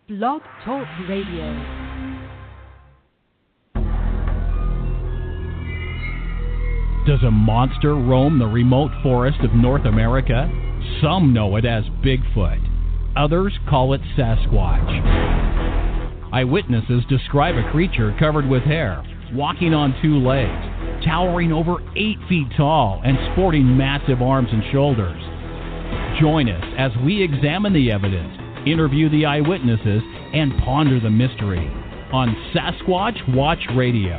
Blog Talk Radio. Does a monster roam the remote forest of North America? Some know it as Bigfoot. Others call it Sasquatch. Eyewitnesses describe a creature covered with hair, walking on two legs, towering over 8 feet tall, and sporting massive arms and shoulders. Join us as we examine the evidence, interview the eyewitnesses, and ponder the mystery on Sasquatch Watch Radio.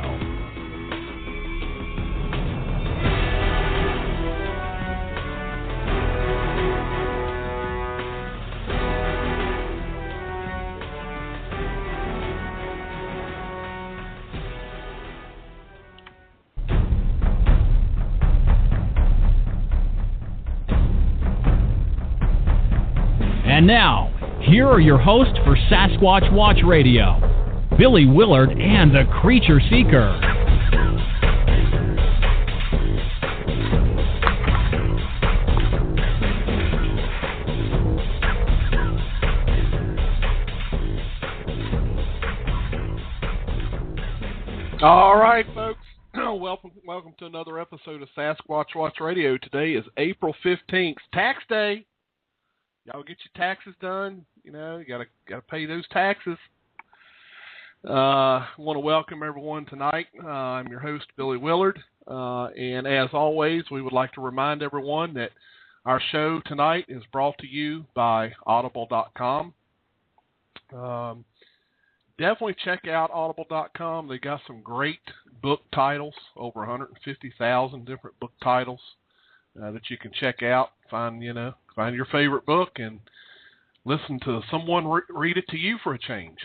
And now, here are your hosts for Sasquatch Watch Radio, Billy Willard and the Creature Seeker. All right, folks. Welcome to another episode of Sasquatch Watch Radio. Today is April 15th, tax day. Y'all get your taxes done. You know, you gotta pay those taxes. I want to welcome everyone tonight. I'm your host, Billy Willard, and as always, we would like to remind everyone that our show tonight is brought to you by Audible.com. Definitely check out Audible.com. They got some great book titles, over 150,000 different book titles that you can check out. Find your favorite book and listen to someone read it to you for a change.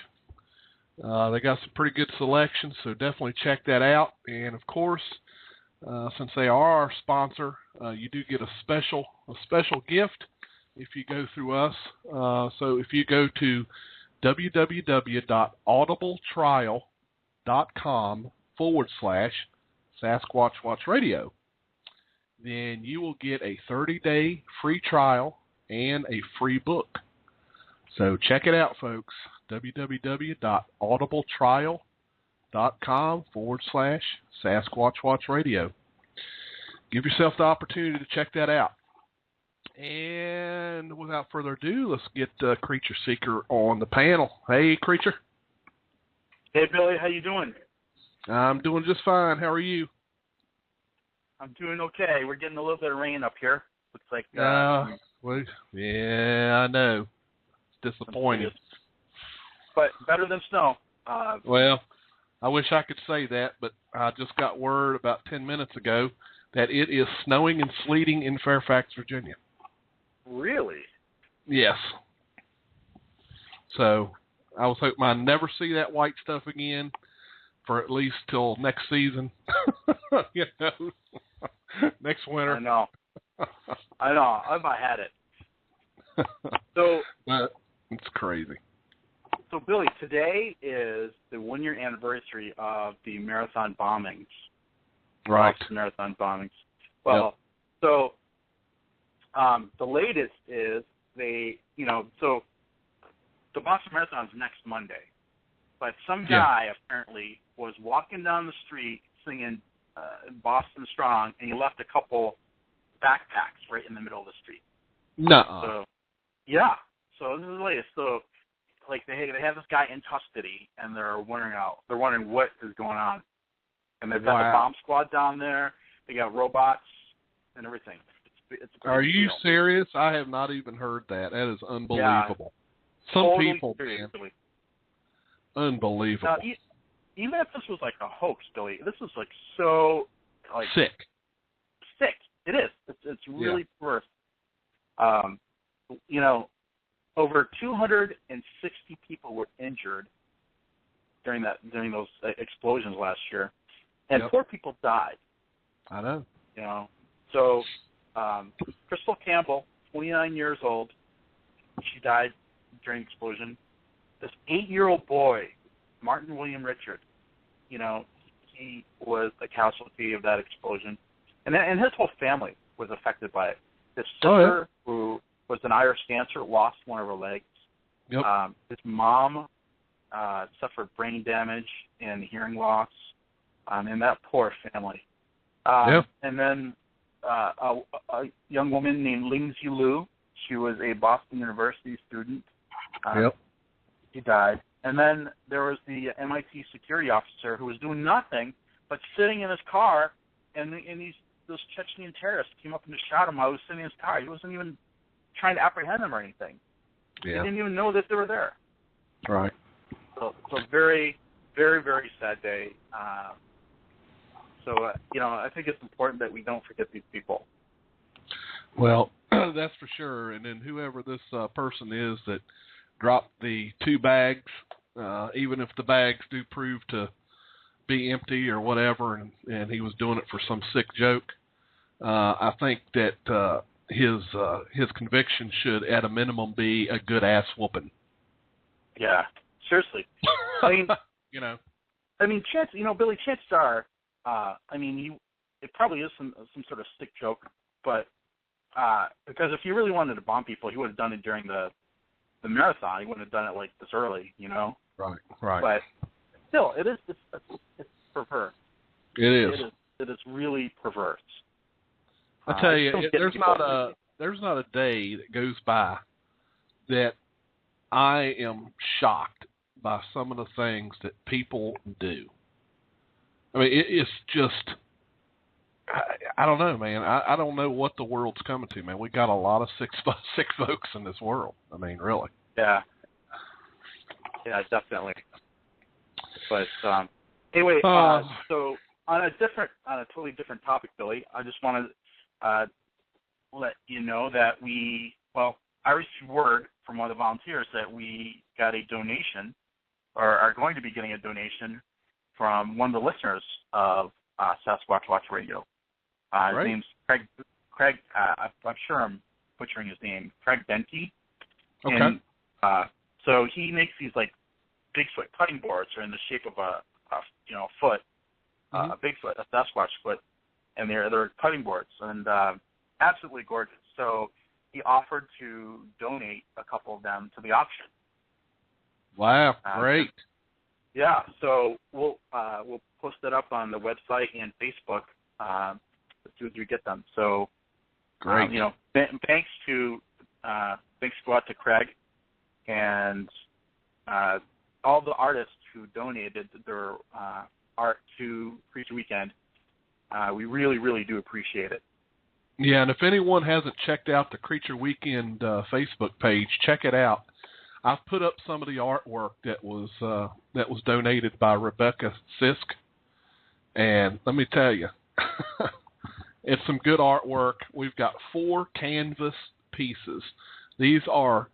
They got some pretty good selections, so definitely check that out. And of course, since they are our sponsor, you do get a special gift if you go through us. So if you go to www.audibletrial.com/Sasquatch Watch Radio, then you will get a 30-day free trial and a free book. So check it out, folks. www.audibletrial.com/Sasquatch Watch Radio. Give yourself the opportunity to check that out. And without further ado, let's get Creature Seeker on the panel. Hey, Creature. Hey, Billy. How you doing? I'm doing just fine. How are you? I'm doing okay. We're getting a little bit of rain up here. Looks like. Well, yeah, I know. It's disappointing. But better than snow. Well, I wish I could say that, but I just got word about 10 minutes ago that it is snowing and sleeting in Fairfax, Virginia. Really? Yes. So I was hoping I'd never see that white stuff again for at least till next season. Next winter. I know. If I had it. So, but it's crazy. So, Billy, today is the 1-year anniversary of the marathon bombings. Right. Marathon bombings. Well, so the latest is so the Boston Marathon is next Monday, but some guy apparently was walking down the street singing Boston Strong, and he left a couple backpacks right in the middle of the street. No. So, yeah. So this is the latest. So, they have this guy in custody, and they're wondering what is going on. And they've got the bomb squad down there. They got robots and everything. It's Are you serious? I have not even heard that. That is unbelievable. Yeah, Some totally people, serious, man. Unbelievable. Now, even if this was like a hoax, Billy, this is so sick. Sick. It is. It's really worse. Over 260 people were injured during those explosions last year, and 4 people died. I know. So Crystal Campbell, 29 years old, she died during the explosion. This 8-year-old boy, Martin William Richard, he was a casualty of that explosion, and his whole family was affected by it. His sister, who was an Irish dancer, lost one of her legs. Yep. His mom suffered brain damage and hearing loss, and that poor family. And then a young woman named Lingzi Liu. She was a Boston University student. He died. And then there was the MIT security officer who was doing nothing but sitting in his car, and those Chechnyan terrorists came up and just shot him while he was sitting in his car. He wasn't even trying to apprehend them or anything. He didn't even know that they were there. Right. So very, very, very sad day. I think it's important that we don't forget these people. Well, that's for sure. And then whoever this person is that dropped the 2 bags, even if the bags do prove to be empty or whatever, and he was doing it for some sick joke, I think that his conviction should, at a minimum, be a good ass whooping. Yeah, seriously. I mean, chance, Billy, chances are, it probably is some sort of sick joke, but because if he really wanted to bomb people, he would have done it during the marathon. He wouldn't have done it like this early, Right. But still, it's perverse. It is. It is really perverse. I tell you, there's not a day that goes by that I am shocked by some of the things that people do. I mean, it's just, I don't know, man. I don't know what the world's coming to, man. We got a lot of sick folks in this world. I mean, really. Yeah, definitely. But anyway, so on a totally different topic, Billy, I just want to let you know that I received word from one of the volunteers that we got a donation, or are going to be getting a donation from one of the listeners of Sasquatch Watch Radio. His name's Craig. I'm sure I'm butchering his name. Craig Benke. Okay. And, so he makes these like Bigfoot cutting boards, are in the shape of a foot, a Bigfoot, a Sasquatch foot, and they're cutting boards, and absolutely gorgeous. So he offered to donate a couple of them to the auction. Wow, great. Yeah, so we'll post that up on the website and Facebook as soon as we get them. So, great. Thanks go out to Craig and all the artists who donated their art to Creature Weekend. We really, really do appreciate it. Yeah, and if anyone hasn't checked out the Creature Weekend Facebook page, check it out. I've put up some of the artwork that was donated by Rebecca Sisk, and let me tell you, it's some good artwork. We've got 4 canvas pieces. These are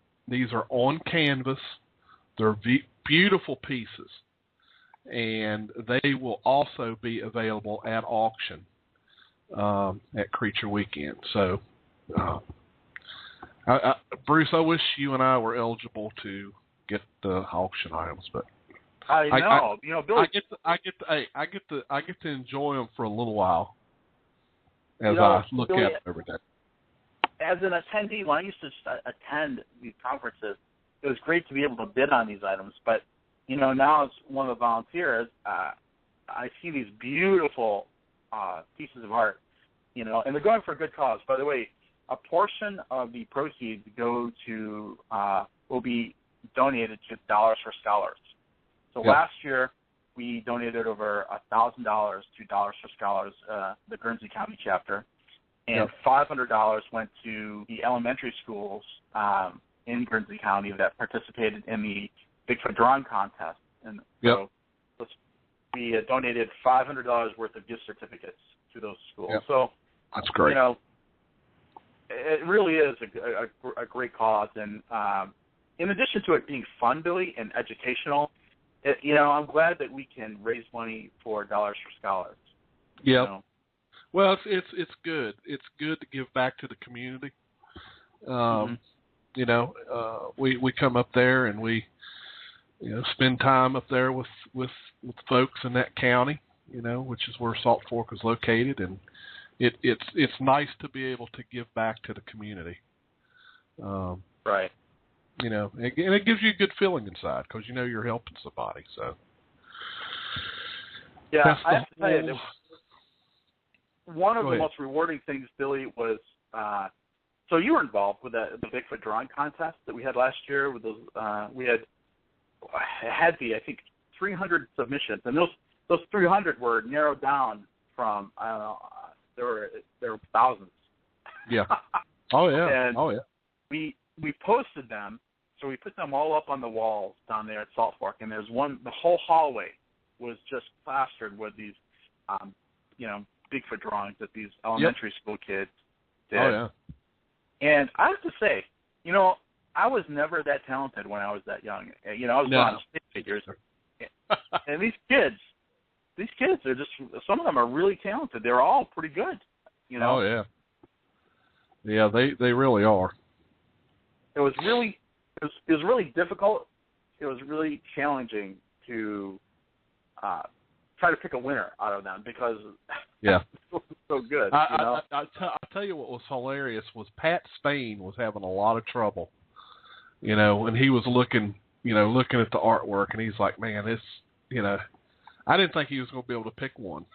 on canvas. They're beautiful pieces, and they will also be available at auction at Creature Weekend. So, Bruce, I wish you and I were eligible to get the auction items, but I know, Billy, I get to enjoy them for a little while as I look Billy, at them every day. As an attendee, when I used to attend these conferences, it was great to be able to bid on these items. But now as one of the volunteers, I see these beautiful pieces of art, and they're going for a good cause. By the way, a portion of the proceeds will be donated to Dollars for Scholars. So last year we donated over $1,000 to Dollars for Scholars, the Guernsey County chapter, and $500 went to the elementary schools in Guernsey County that participated in the Bigfoot drawing contest. And so we donated $500 worth of gift certificates to those schools. Yep. So that's great. It really is a great cause, and in addition to it being fun, Billy, and educational, I'm glad that we can raise money for Dollars for Scholars. Yeah. Well, it's good. It's good to give back to the community. We come up there and we spend time up there with folks in that county, which is where Salt Fork is located, and it's nice to be able to give back to the community. Right. you know, and it gives you a good feeling inside because you know you're helping somebody. So yeah, I have to tell you, one of Go the ahead. most rewarding things, Billy, was so you were involved with the Bigfoot drawing contest that we had last year. With those, we had I think 300 submissions, and those 300 were narrowed down from I don't know, there were thousands. Yeah. Oh yeah. And oh yeah. We posted them, so we put them all up on the walls down there at Salt Fork, and there's one. The whole hallway was just plastered with these, you know, Bigfoot drawings that these elementary school kids did. Oh yeah. And I have to say, you know, I was never that talented when I was that young. You know, I was drawing stick figures, and these kids are just, some of them are really talented. They're all pretty good. You know. Oh yeah. Yeah, they really are. It was really difficult. It was really challenging to try to pick a winner out of them because yeah, it was so good. I'll tell you what was hilarious was Pat Spain was having a lot of trouble, you know, and he was looking at the artwork, and he's like, man, this, you know, I didn't think he was going to be able to pick one.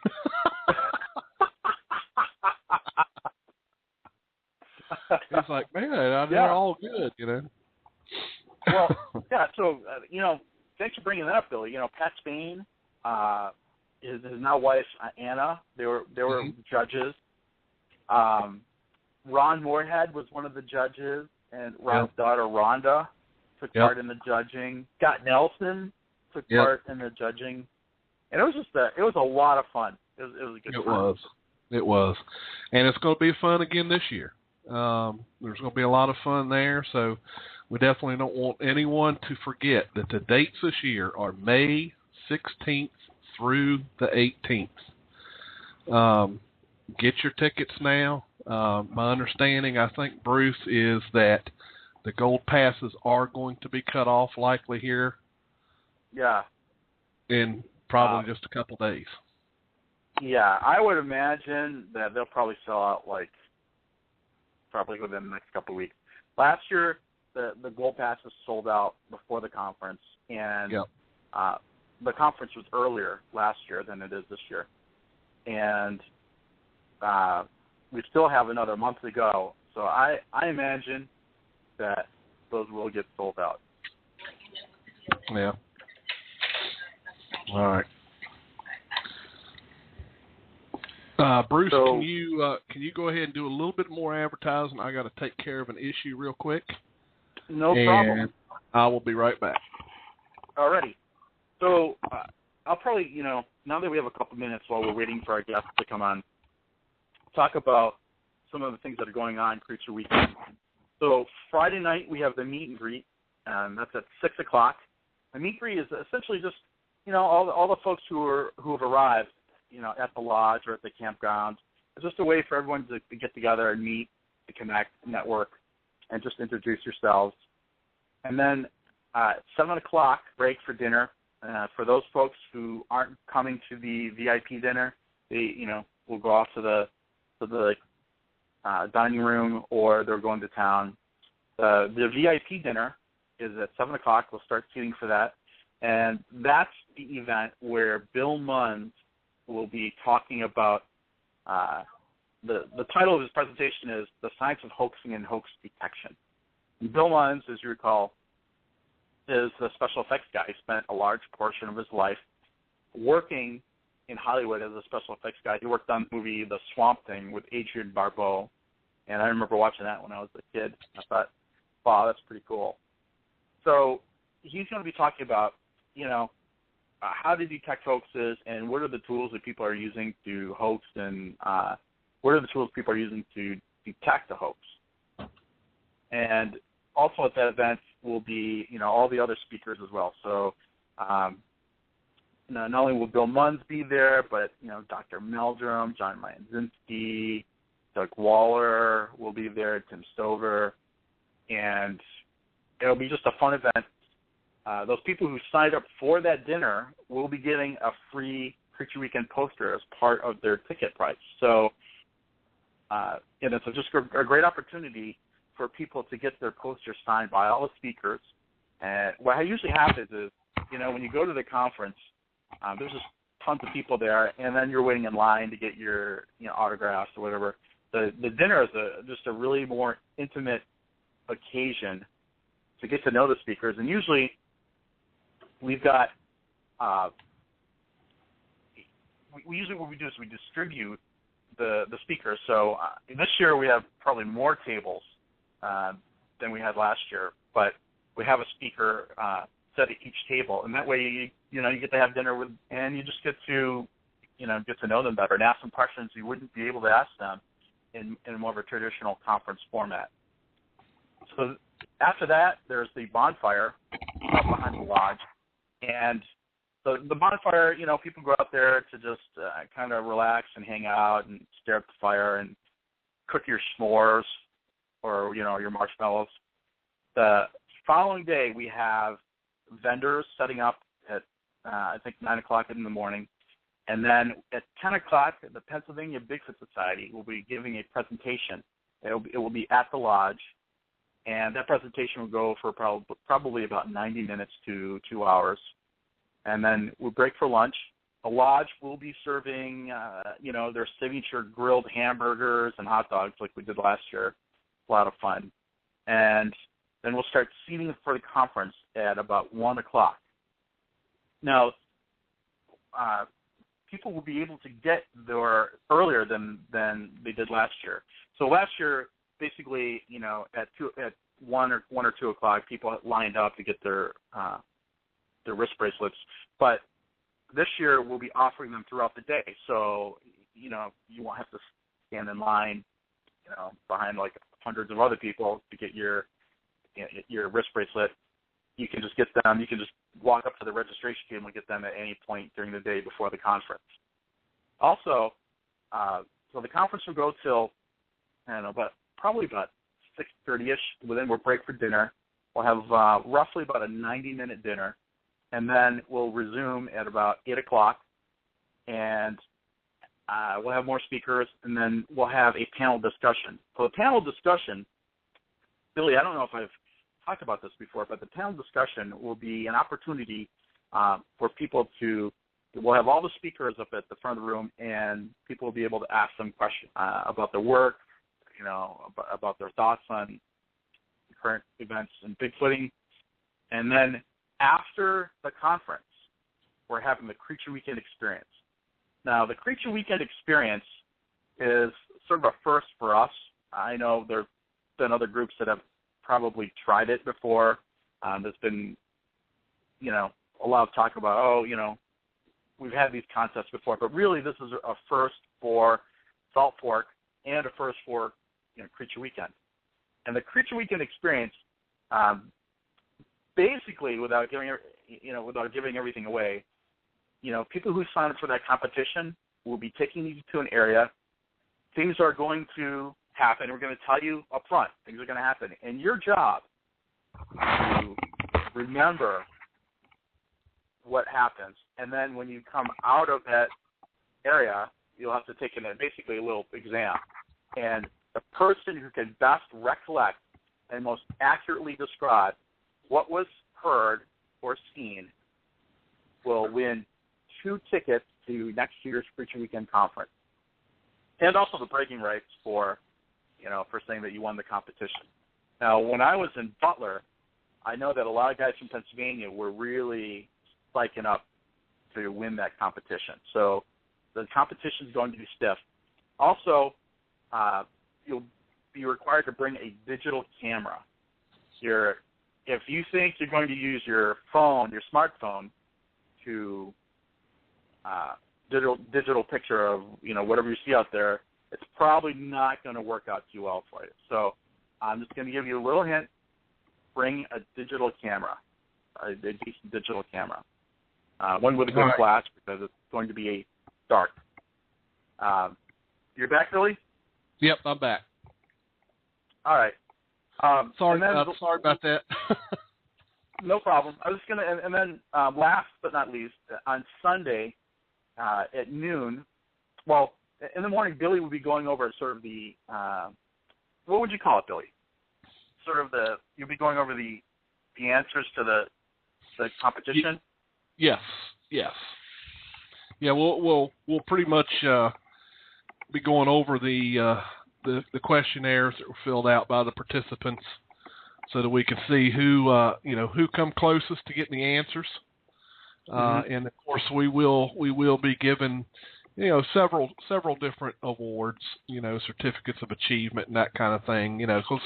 He's like, man, they're all good, you know. Well, yeah. So, you know, thanks for bringing that up, Billy. You know, Pat Spain, his now wife Anna, they were judges. Ron Moorhead was one of the judges, and Ron's daughter Rhonda took part in the judging. Scott Nelson took part in the judging, and it was a lot of fun. It was a good time. It was, and it's going to be fun again this year. There's going to be a lot of fun there, so we definitely don't want anyone to forget that the dates this year are May 16th through the 18th. Get your tickets now. My understanding, I think, Bruce, is that the gold passes are going to be cut off likely here. Yeah. In probably just a couple days. Yeah, I would imagine that they'll probably sell out probably within the next couple of weeks. Last year, the gold passes sold out before the conference, and the conference was earlier last year than it is this year. And we still have another month to go, so I imagine that those will get sold out. Yeah. All right. Bruce, can you go ahead and do a little bit more advertising? I got to take care of an issue real quick. No problem. I will be right back. Alrighty. So I'll probably, you know, now that we have a couple minutes while we're waiting for our guests to come on, talk about some of the things that are going on Creature Weekend. So Friday night we have the meet and greet, and that's at 6 o'clock. The meet and greet is essentially just, you know, all the folks who have arrived, you know, at the lodge or at the campground. It's just a way for everyone to get together and meet, to connect, network, and just introduce yourselves. And then at 7 o'clock, break for dinner. For those folks who aren't coming to the VIP dinner, they, you know, will go off to the dining room, or they're going to town. The VIP dinner is at 7 o'clock. We'll start seating for that. And that's the event where Bill Munns will be talking about the title of his presentation is The Science of Hoaxing and Hoax Detection. And Bill Munns, as you recall, is a special effects guy. He spent a large portion of his life working in Hollywood as a special effects guy. He worked on the movie The Swamp Thing with Adrienne Barbeau, and I remember watching that when I was a kid. I thought, wow, that's pretty cool. So he's going to be talking about, you know, how to detect hoaxes and what are the tools that people are using to hoax, and what are the tools people are using to detect a hoax. And also at that event will be, you know, all the other speakers as well. So not only will Bill Munns be there, but, you know, Dr. Meldrum, John Mayanzinski, Doug Waller will be there, Tim Stover, and it'll be just a fun event. Those people who signed up for that dinner will be getting a free Creature Weekend poster as part of their ticket price. So, and it's just a great opportunity for people to get their posters signed by all the speakers. And what usually happens is, when you go to the conference, there's just tons of people there, and then you're waiting in line to get your autographs or whatever. The dinner is just a really more intimate occasion to get to know the speakers. And usually we've got usually what we do is we distribute the speakers. So this year we have probably more tables than we had last year, but we have a speaker set at each table, and that way you get to have dinner with, and you just get to get to know them better and ask them questions you wouldn't be able to ask them in more of a traditional conference format. So after that, there's the bonfire up behind the lodge, and the bonfire, people go out there to just kind of relax and hang out and stare at the fire and cook your s'mores or your marshmallows. The following day, we have vendors setting up at I think 9 o'clock in the morning, and then at 10 o'clock, the Pennsylvania Bigfoot Society will be giving a presentation. It will be at the lodge, and that presentation will go for probably about 90 minutes to 2 hours. And then we'll break for lunch. The lodge will be serving, their signature grilled hamburgers and hot dogs like we did last year. A lot of fun. And then we'll start seating for the conference at about 1 o'clock. Now, people will be able to get there earlier than they did last year. So last year, basically, at 1 or 2 o'clock, people lined up to get their wrist bracelets, but this year we'll be offering them throughout the day. So, you won't have to stand in line, behind like hundreds of other people to get your wrist bracelet. You can just get them. You can just walk up to the registration table and get them at any point during the day before the conference. Also, so the conference will go till, probably about 6:30ish. Then we'll break for dinner. We'll have roughly about a 90-minute dinner. And then we'll resume at about 8 o'clock, and we'll have more speakers, and then we'll have a panel discussion. So the panel discussion, Billy, I don't know if I've talked about this before, but the panel discussion will be an opportunity for people we'll have all the speakers up at the front of the room, and people will be able to ask them questions about their work, about their thoughts on current events in Bigfooting. And then after the conference, we're having the Creature Weekend experience. Now, the Creature Weekend experience is sort of a first for us. I know there have been other groups that have probably tried it before. There's been, a lot of talk about, we've had these concepts before, but really this is a first for Salt Fork and a first for, Creature Weekend. And the Creature Weekend experience, basically, without giving everything away, people who sign up for that competition will be taking you to an area. Things are going to happen. We're going to tell you up front. Things are going to happen. And your job to remember what happens. And then when you come out of that area, you'll have to take basically a little exam. And the person who can best recollect and most accurately describe what was heard or seen will win 2 tickets to next year's Creature Weekend conference, and also the bragging rights for saying that you won the competition. Now, when I was in Butler, I know that a lot of guys from Pennsylvania were really spiking up to win that competition. So the competition is going to be stiff. Also, you'll be required to bring a digital camera. If you think you're going to use your phone, your smartphone, to digital picture of whatever you see out there, it's probably not going to work out too well for you. So I'm just going to give you a little hint. Bring a digital camera, a decent digital camera, one with a good flash, because it's going to be dark. You're back, Billy? Yep, I'm back. All right. Sorry about that. No problem. I was going to, and then last but not least, on Sunday at noon, in the morning, Billy will be going over sort of the, what would you call it, Billy? sort of you'll be going over the answers to the competition? Yes. Yeah, we'll pretty much be going over the questionnaires that were filled out by the participants, so that we can see who come closest to getting the answers. And of course, we will be given several different awards, certificates of achievement and that kind of thing. Because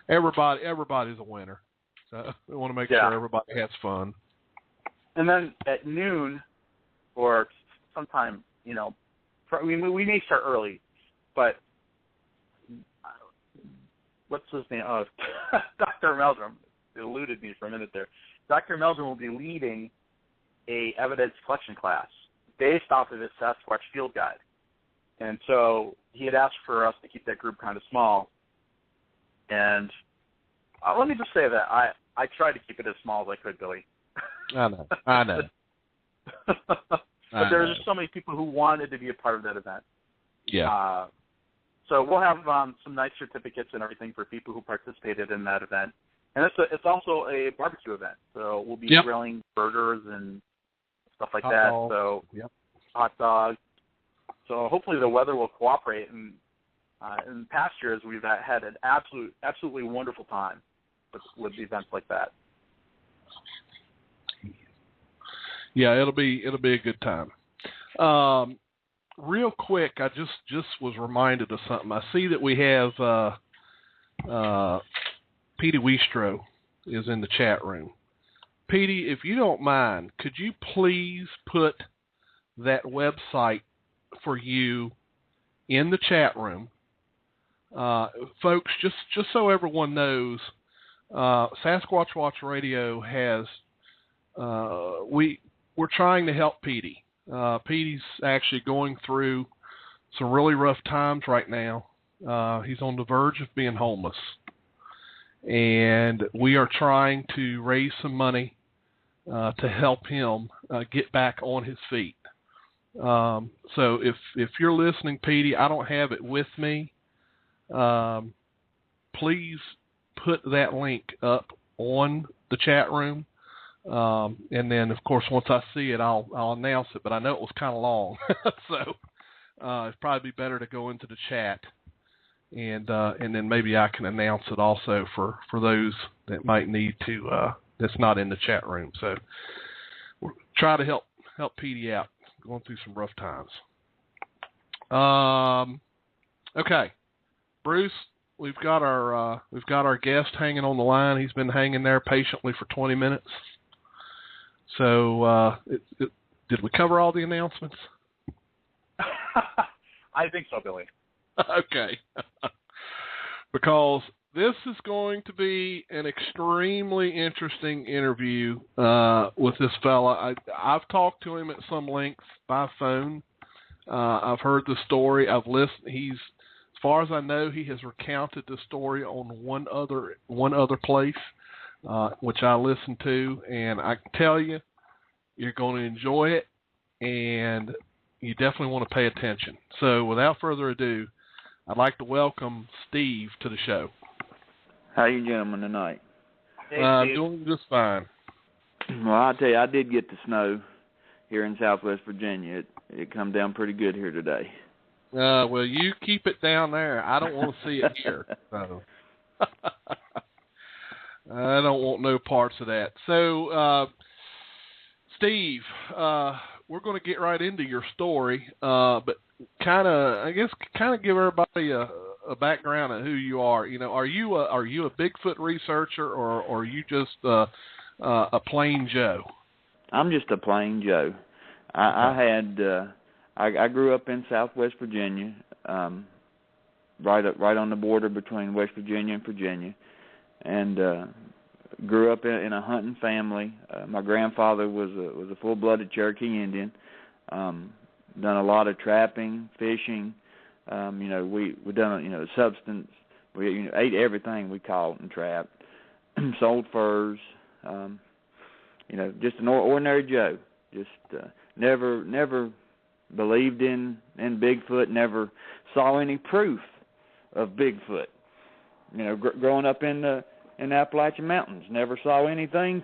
everybody's a winner, so we want to make sure everybody has fun. And then at noon, or sometime, we may start early, but what's his name? Dr. Meldrum eluded me for a minute there. Dr. Meldrum will be leading a evidence collection class based off of his Sasquatch field guide. And so he had asked for us to keep that group kind of small. And let me just say that I tried to keep it as small as I could, Billy. I know. But there were just so many people who wanted to be a part of that event. Yeah. So we'll have some nice certificates and everything for people who participated in that event. And it's also a barbecue event. So we'll be grilling burgers and stuff like that. So hot dogs. So hopefully the weather will cooperate. And in past years, we've had an absolutely wonderful time with events like that. Yeah, it'll be a good time. Real quick, I just was reminded of something. I see that we have Petey Weistro is in the chat room. Petey, if you don't mind, could you please put that website for you in the chat room? Folks, just so everyone knows, Sasquatch Watch Radio has we're trying to help Petey. Petey's actually going through some really rough times right now. He's on the verge of being homeless. And we are trying to raise some money to help him get back on his feet. So if you're listening, Petey, I don't have it with me. Please put that link up on the chat room. And then, of course, once I see it, I'll announce it. But I know it was kind of long, so it's probably better to go into the chat, and then maybe I can announce it also for those that might need to. That's not in the chat room. So we'll try to help Petey out, going through some rough times. Okay, Bruce, we've got our guest hanging on the line. He's been hanging there patiently for 20 minutes. So, did we cover all the announcements? I think so, Billy. Okay. Because this is going to be an extremely interesting interview with this fella. I've talked to him at some length by phone. I've heard the story. I've listened. As far as I know, he has recounted the story on one other place. Which I listened to, and I can tell you, you're going to enjoy it, and you definitely want to pay attention. So without further ado, I'd like to welcome Steve to the show. How are you gentlemen tonight? Hey, doing just fine. Well, I'll tell you, I did get the snow here in Southwest Virginia. It come down pretty good here today. Well, you keep it down there. I don't want to see it here. So. I don't want no parts of that. So, Steve, we're going to get right into your story, but kind of give everybody a background of who you are. Are you a Bigfoot researcher, or are you just a plain Joe? I'm just a plain Joe. I grew up in Southwest Virginia, right on the border between West Virginia and Virginia. And grew up in a hunting family. My grandfather was a full-blooded Cherokee Indian. Done a lot of trapping, fishing. We done substance. We ate everything we caught and trapped. Sold furs. Just an ordinary Joe. Just never believed in Bigfoot. Never saw any proof of Bigfoot. Growing up in the in the Appalachian Mountains. Never saw anything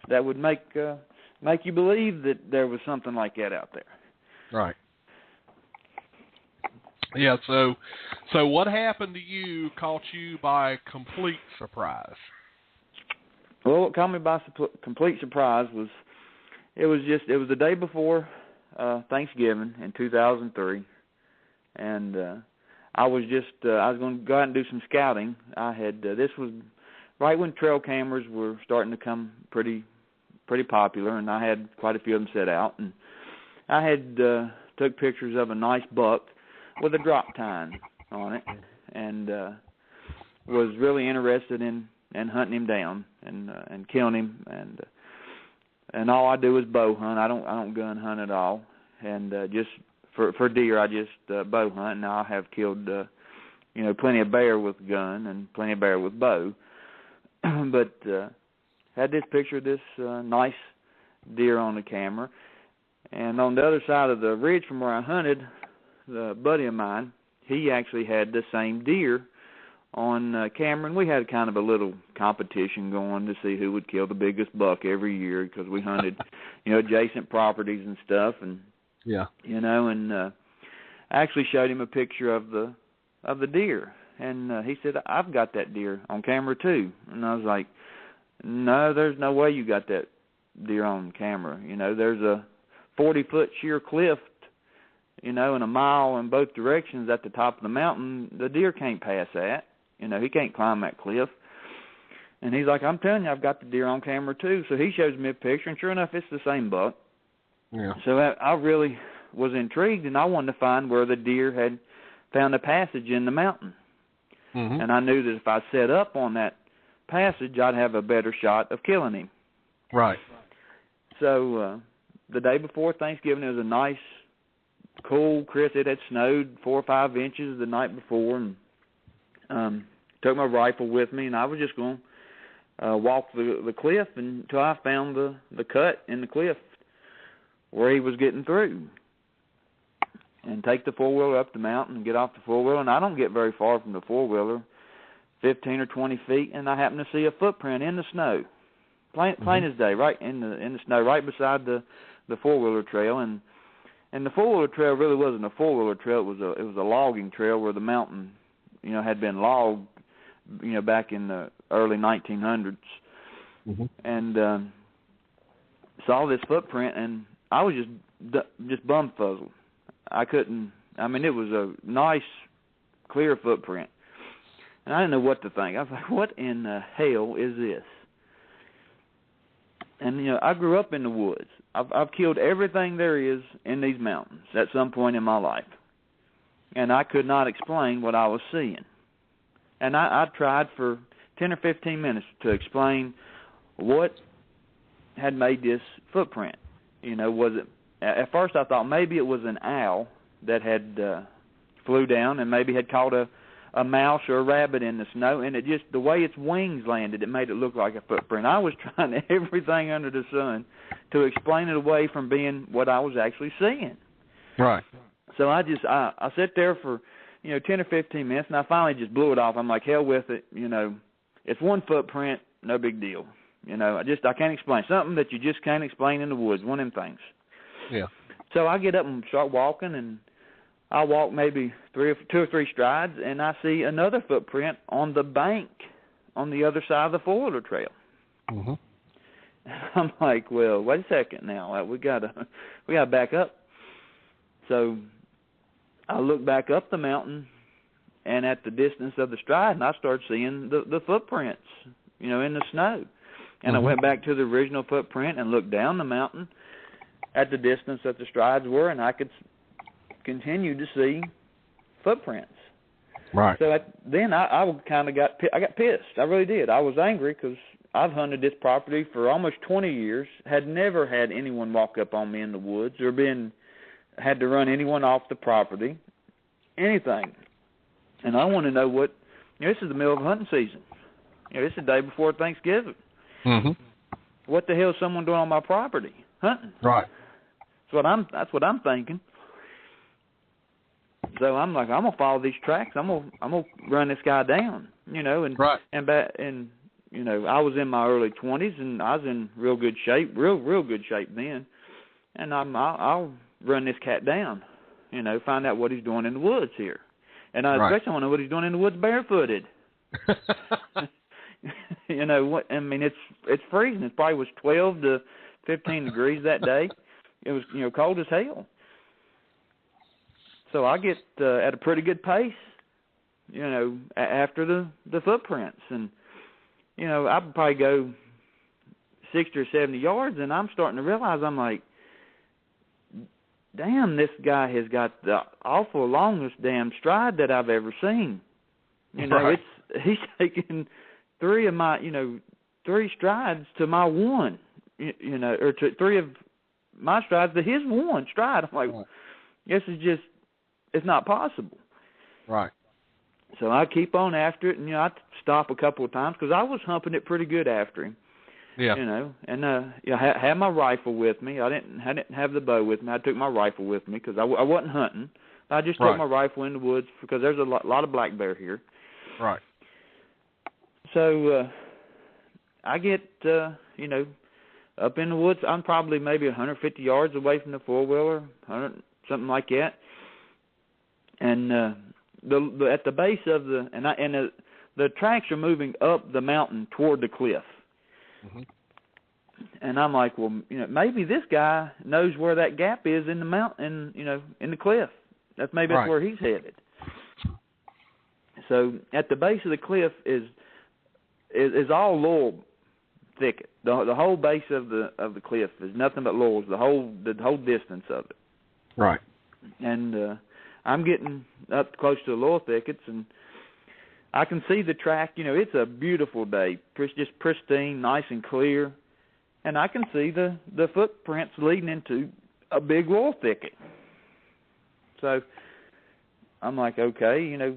that would make you believe that there was something like that out there. Right. Yeah, so what happened to you caught you by complete surprise? Well, what caught me by complete surprise was the day before Thanksgiving in 2003, and I was going to go out and do some scouting. I had this was right when trail cameras were starting to come pretty popular, and I had quite a few of them set out, and I had took pictures of a nice buck with a drop tine on it, and was really interested in hunting him down and killing him, and all I do is bow hunt. I don't gun hunt at all, and just for deer I just bow hunt. Now I have killed plenty of bear with gun and plenty of bear with bow, but had this picture of this nice deer on the camera, and on the other side of the ridge from where I hunted, the buddy of mine, he actually had the same deer on camera, and we had kind of a little competition going to see who would kill the biggest buck every year, because we hunted, adjacent properties and stuff, and I actually showed him a picture of the deer, and he said, "I've got that deer on camera too," and I was like, "No, there's no way you got that deer on camera. There's a 40-foot sheer cliff, and a mile in both directions at the top of the mountain. The deer can't pass that. He can't climb that cliff." And he's like, "I'm telling you, I've got the deer on camera too." So he shows me a picture, and sure enough, it's the same buck. Yeah. So I really was intrigued, and I wanted to find where the deer had found a passage in the mountain. Mm-hmm. And I knew that if I set up on that passage, I'd have a better shot of killing him. Right. So the day before Thanksgiving, it was a nice, cool, crisp. It had snowed 4 or 5 inches the night before, and took my rifle with me, and I was just going to walk the cliff until I found the cut in the cliff where he was getting through, and take the four-wheeler up the mountain and get off the four-wheeler. And I don't get very far from the four-wheeler, 15 or 20 feet, and I happen to see a footprint in the snow, plain as day, right in the snow, right beside the four-wheeler trail. And the four-wheeler trail really wasn't a four-wheeler trail. It was a logging trail where the mountain, had been logged, back in the early 1900s. Mm-hmm. And saw this footprint, and I was just bumfuzzled. I couldn't. I mean, it was a nice, clear footprint, and I didn't know what to think. I was like, "What in the hell is this?" And I grew up in the woods. I've killed everything there is in these mountains at some point in my life, and I could not explain what I was seeing. And I tried for 10 or 15 minutes to explain what had made this footprint. Was it? At first I thought maybe it was an owl that had flew down and maybe had caught a mouse or a rabbit in the snow, and it just, the way its wings landed, it made it look like a footprint. I was trying everything under the sun to explain it away from being what I was actually seeing. Right. So I sat there for 10 or 15 minutes, and I finally just blew it off. I'm like, hell with it. It's one footprint, no big deal. I can't explain something that you just can't explain in the woods. One of them things. Yeah. So I get up and start walking, and I walk maybe 2 or 3 strides, and I see another footprint on the bank on the other side of the four-wheeler trail. Mm-hmm. I'm like, well, wait a second now. We gotta back up. So I look back up the mountain, and at the distance of the stride, and I started seeing the footprints, in the snow. And I went back to the original footprint and looked down the mountain at the distance that the strides were, and I could continue to see footprints. Right. So then I kind of got pissed. I really did. I was angry because I've hunted this property for almost 20 years, had never had anyone walk up on me in the woods or had to run anyone off the property, anything. And I want to know what, this is the middle of hunting season. This is the day before Thanksgiving. Mm-hmm. What the hell is someone doing on my property? Hunting. Right. That's what I'm thinking. So I'm like, I'm gonna follow these tracks. I'm gonna run this guy down, you know. And right. and you know, I was in my early 20s and I was in real good shape, real good shape then. And I'll run this cat down, you know, find out what he's doing in the woods here. And I especially want to know what he's doing in the woods barefooted. You know what? I mean, it's freezing. It probably was 12 to 15 degrees that day. It was, you know, cold as hell. So I get at a pretty good pace, you know, after the footprints, and you know, I would probably go 60 or 70 yards, and I'm starting to realize, I'm like, damn, this guy has got the awful longest damn stride that I've ever seen. You know, he's taking three strides to my one, you know, or to three of my strides to his one stride. I'm like, this is just, it's not possible. Right. So I keep on after it, and, you know, I stop a couple of times because I was humping it pretty good after him. Yeah. You know, and you know, I had my rifle with me. I didn't have the bow with me. I took my rifle with me because I wasn't hunting. I just took my rifle in the woods because there's a lot of black bear here. Right. So I get, you know, up in the woods. I'm probably maybe 150 yards away from the four-wheeler, something like that. And at the base of the tracks are moving up the mountain toward the cliff. Mm-hmm. And I'm like, well, you know, maybe this guy knows where that gap is in the mountain, you know, in the cliff. That's where he's headed. So at the base of the cliff is all laurel thicket. The whole base of the cliff is nothing but laurels. The whole distance of it. Right. And I'm getting up close to the laurel thickets, and I can see the track. You know, it's a beautiful day, just pristine, nice and clear. And I can see the footprints leading into a big laurel thicket. So I'm like, okay, you know,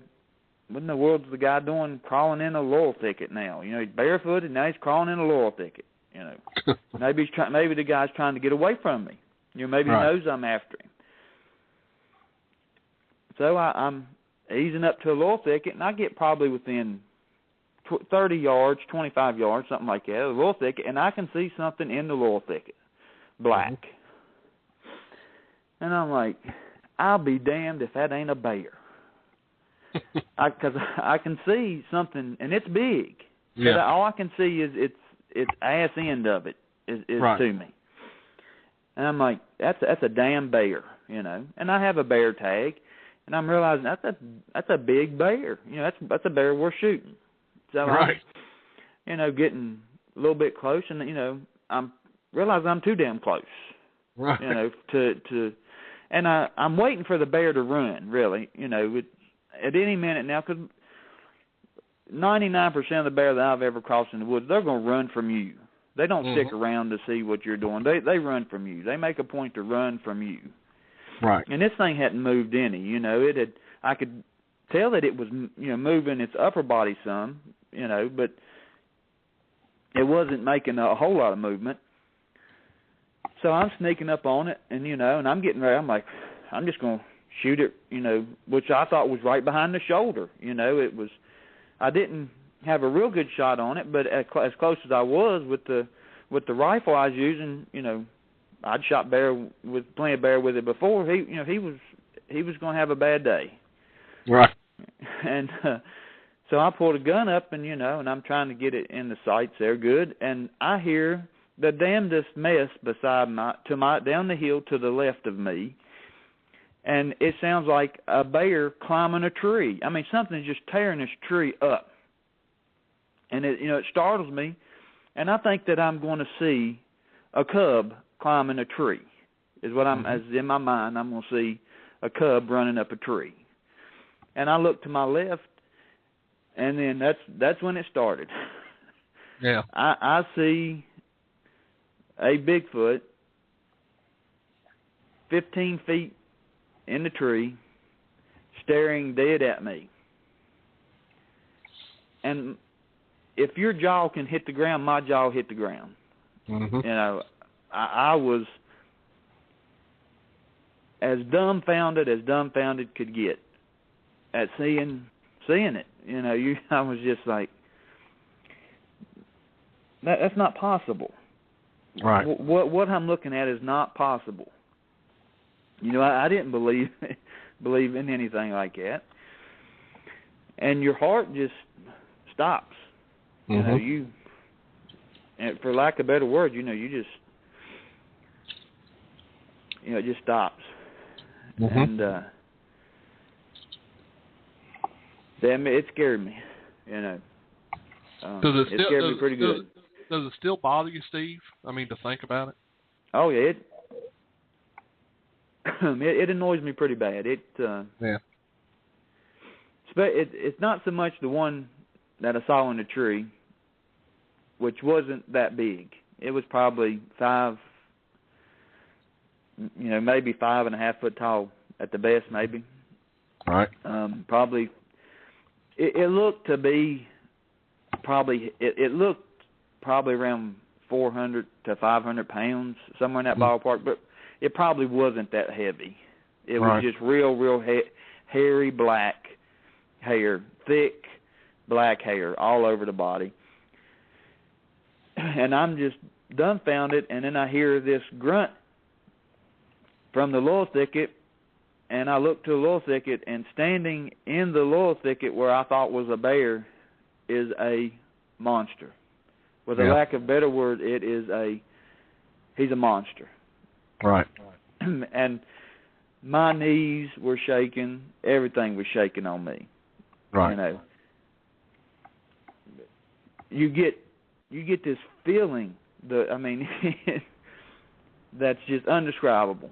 what in the world's the guy doing crawling in a laurel thicket now? You know, he's barefooted, now he's crawling in a laurel thicket. You know, maybe the guy's trying to get away from me. You know, maybe he knows I'm after him. So I'm easing up to a laurel thicket, and I get probably within 30 yards, 25 yards, something like that, a laurel thicket, and I can see something in the laurel thicket, black. Mm-hmm. And I'm like, I'll be damned if that ain't a bear. Because I can see something, and it's big. Yeah. But all I can see is its ass end of it is to me. And I'm like, that's a damn bear, you know. And I have a bear tag. And I'm realizing that's a big bear. You know, that's a bear worth shooting. So I'm, you know, getting a little bit close, and you know, I'm realizing I'm too damn close. Right. You know, to and I'm waiting for the bear to run. Really, you know, at any minute now, because 99% of the bear that I've ever crossed in the woods, they're going to run from you. They don't stick around to see what you're doing. They run from you. They make a point to run from you. Right. And this thing hadn't moved any, you know. I could tell that it was, you know, moving its upper body some, you know, but it wasn't making a whole lot of movement. So I'm sneaking up on it, and, you know, and I'm getting ready. I'm like, I'm just going to shoot it, you know, which I thought was right behind the shoulder. You know, it was, I didn't have a real good shot on it, but as close as I was with the rifle I was using, you know, I'd shot plenty of bear with it before. He was going to have a bad day. Right. And so I pulled a gun up, and you know, and I'm trying to get it in the sights there, good. And I hear the damnedest mess down the hill to the left of me, and it sounds like a bear climbing a tree. I mean, something's just tearing this tree up, and it startles me, and I think that I'm going to see a cub climbing a tree, is what as in my mind, I'm going to see a cub running up a tree. And I look to my left, and then that's when it started. Yeah. I see a Bigfoot 15 feet in the tree staring dead at me. And if your jaw can hit the ground, my jaw hit the ground. Mm-hmm. You know, I was as dumbfounded could get. at seeing it. I was just like, that's not possible. Right. What I'm looking at is not possible. I didn't believe in anything like that. And your heart just stops. Mm-hmm. And for lack of a better word, you just, it just stops. Mm-hmm. And it scared me. It scared me pretty good. Does it still bother you, Steve? I mean, to think about it. Oh yeah, it annoys me pretty bad. Yeah. It's not so much the one that I saw in the tree, which wasn't that big. It was probably maybe 5.5 foot tall at the best, maybe. Right. Probably. It looked to be it looked probably around 400 to 500 pounds, somewhere in that ballpark, but it probably wasn't that heavy. It was just real hairy black hair, thick black hair all over the body. And I'm just dumbfounded, and then I hear this grunt from the laurel thicket, and I look to the laurel thicket, and standing in the laurel thicket where I thought was a bear is a monster. With a lack of a better word, he's a monster. Right. And my knees were shaking. Everything was shaking on me. Right. You get this feeling that's just indescribable.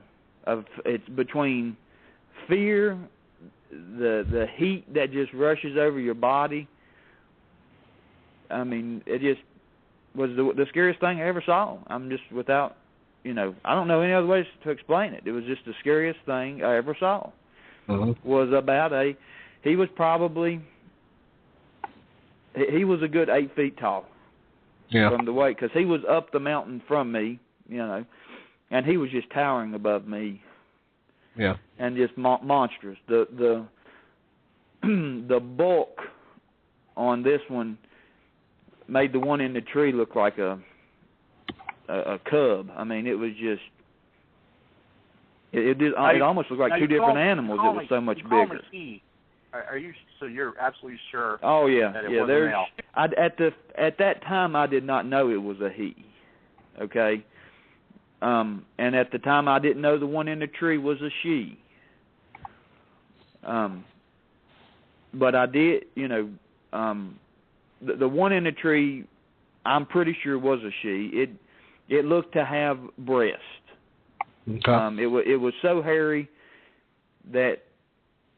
It's between fear, the heat that just rushes over your body. It just was the scariest thing I ever saw. I'm just without, I don't know any other ways to explain it. It was just the scariest thing I ever saw. Mm-hmm. Was about he was a good 8 feet tall. Yeah. From the weight, because he was up the mountain from me, and he was just towering above me. Yeah. And just monstrous. The bulk on this one made the one in the tree look like a cub. It was just it almost looked like two different animals. It was so much bigger. Are you? So you're absolutely sure? Oh yeah, that it was a male? At that time, I did not know it was a he. Okay. And at the time, I didn't know the one in the tree was a she. But I did, the one in the tree, I'm pretty sure was a she. It looked to have breast. Okay. It was so hairy that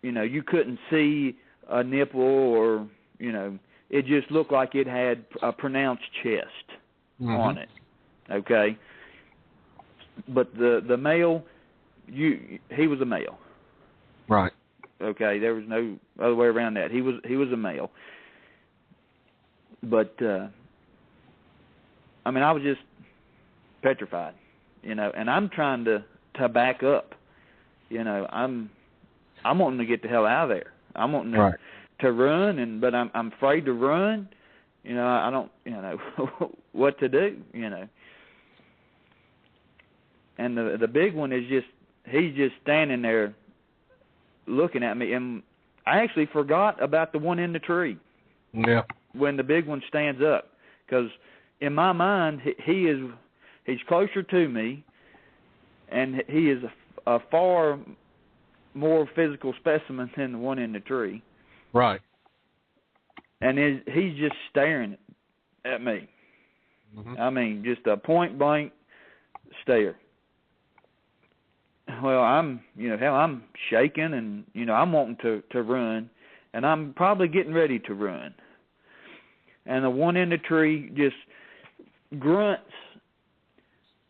you couldn't see a nipple or it just looked like it had a pronounced chest on it. Okay. But the male, he was a male. Right. Okay, there was no other way around that. He was a male. But I was just petrified, and I'm trying to back up. I'm wanting to get the hell out of there. I'm wanting to run, but I'm afraid to run. I don't what to do. And the big one is he's just standing there looking at me, and I actually forgot about the one in the tree. Yeah. When the big one stands up, because in my mind he's closer to me, and he is a far more physical specimen than the one in the tree. Right. And he's just staring at me. Mm-hmm. Just a point blank stare. Well, I'm shaking, and I'm wanting to run, and I'm probably getting ready to run. And the one in the tree just grunts,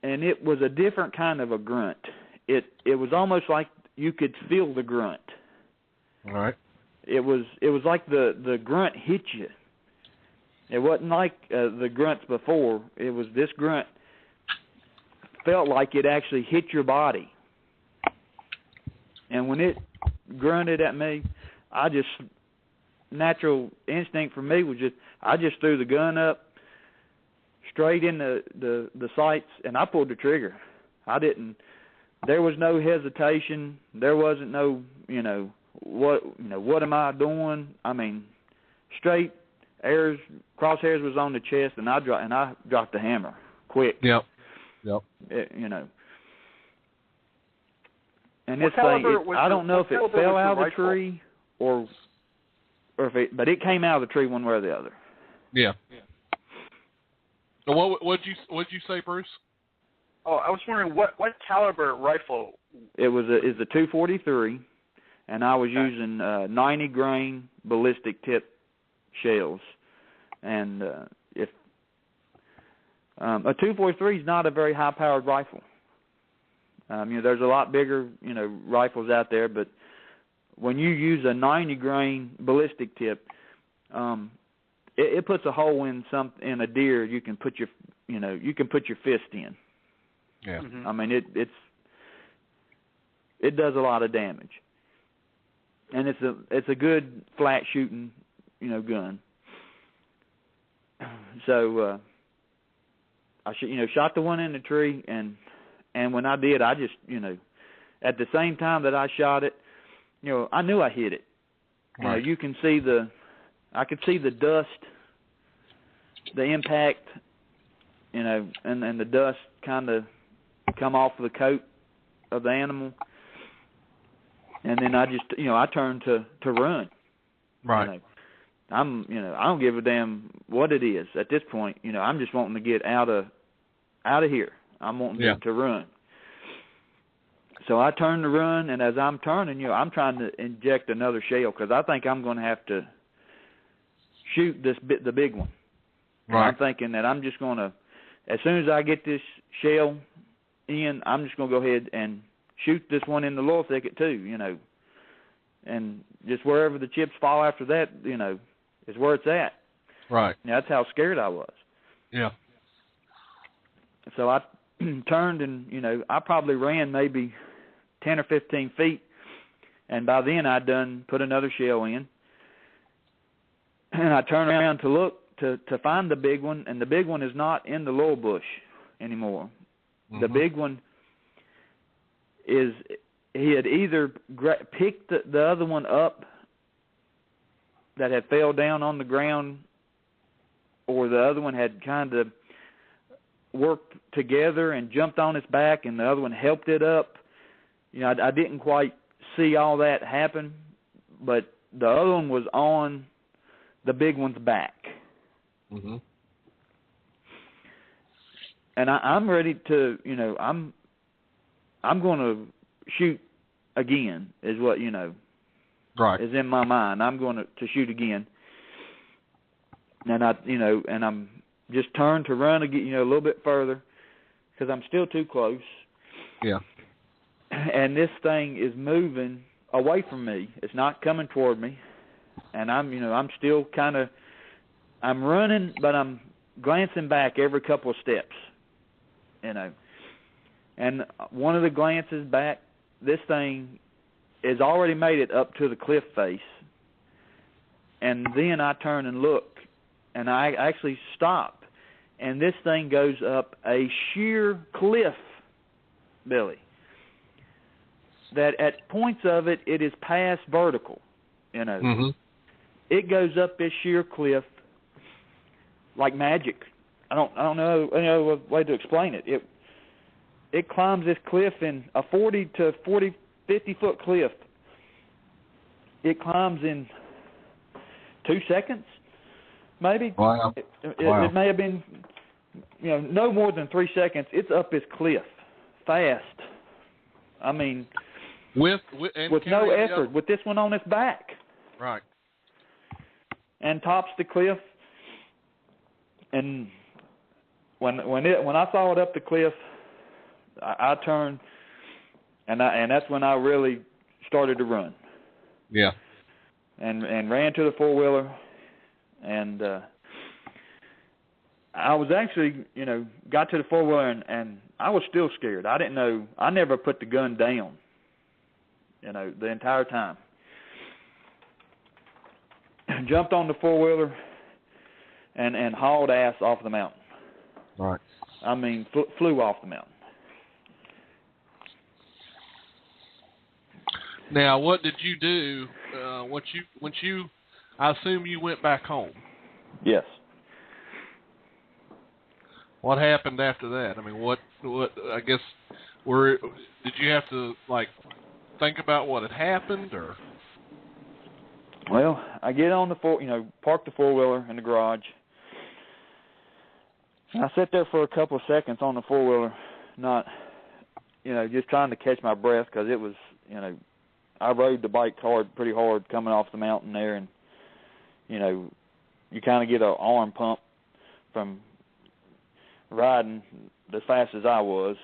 and it was a different kind of a grunt. It was almost like you could feel the grunt. All right. It was like the grunt hit you. It wasn't like the grunts before. It was this grunt felt like it actually hit your body. And when it grunted at me, natural instinct for me was I just threw the gun up straight in the sights, and I pulled the trigger. There was no hesitation. There wasn't no, what am I doing? I mean, straight crosshairs was on the chest, and I dropped the hammer quick. Yep. And this thing, I don't know if it fell out of the tree or but it came out of the tree one way or the other. Yeah. So what'd you say, Bruce? Oh, I was wondering what caliber rifle? It's a .243, and I was using 90 grain ballistic tip shells, and if a .243 is not a very high powered rifle. There's a lot bigger rifles out there, but when you use a 90 grain ballistic tip, it puts a hole in a deer. You can put your fist in. Yeah. Mm-hmm. I mean it does a lot of damage, and it's a good flat shooting gun. So I shot the one in the tree, and when I did, I just at the same time that I shot it, I knew I hit it. Right. You can see I could see the dust, the impact, and the dust kind of come off the coat of the animal, and then I just I turned to run. Right. I don't give a damn what it is at this point. I'm just wanting to get out of here. I'm wanting to run. So I turned to run, and as I'm turning, I'm trying to inject another shell because I think I'm going to have to shoot the big one. Right. I'm thinking that I'm just going to, as soon as I get this shell in, I'm just going to go ahead and shoot this one in the lower thicket too, and just wherever the chips fall after that, is where it's at. Right. That's how scared I was. Yeah. So I turned and, I probably ran maybe 10 or 15 feet, and by then I'd done put another shell in. And I turned around to look to find the big one, and the big one is not in the lower bush anymore. Mm-hmm. The big one he had either picked the other one up that had fell down on the ground, or the other one had kind of worked together and jumped on its back, and the other one helped it up. I didn't quite see all that happen, but the other one was on the big one's back. Mm-hmm. And I'm ready to, I'm going to shoot again, is what, right, is in my mind. I'm going to shoot again. And and I'm just turned to run again, a little bit further, because I'm still too close. Yeah. And this thing is moving away from me. It's not coming toward me. And I'm still I'm running, but I'm glancing back every couple of steps, And one of the glances back, this thing has already made it up to the cliff face. And then I turn and look, and I actually stop. And this thing goes up a sheer cliff, Billy, that at points of it is past vertical, Mm-hmm. It goes up this sheer cliff like magic. I don't know any other way to explain it. It climbs this cliff in a 50 foot cliff. It climbs in 2 seconds, maybe. Wow. It may have been, no more than 3 seconds. It's up this cliff fast. I mean, with no effort, with this one on its back. Right. And tops the cliff. And when I saw it up the cliff, I turned, and that's when I really started to run. Yeah. And ran to the four-wheeler, and I was actually, got to the four-wheeler, and I was still scared. I didn't know. I never put the gun down, the entire time. jumped on the four-wheeler and hauled ass off the mountain. Right. I mean, flew off the mountain. Now, what did you do? Once you, I assume you went back home. Yes. What happened after that? I mean, what? I guess, did you have to think about what had happened, or? Well, I get on park the four-wheeler in the garage. And I sat there for a couple of seconds on the four-wheeler, not, just trying to catch my breath, because it was, I rode the bike pretty hard coming off the mountain there, and, you kind of get an arm pump from riding as fast as I was.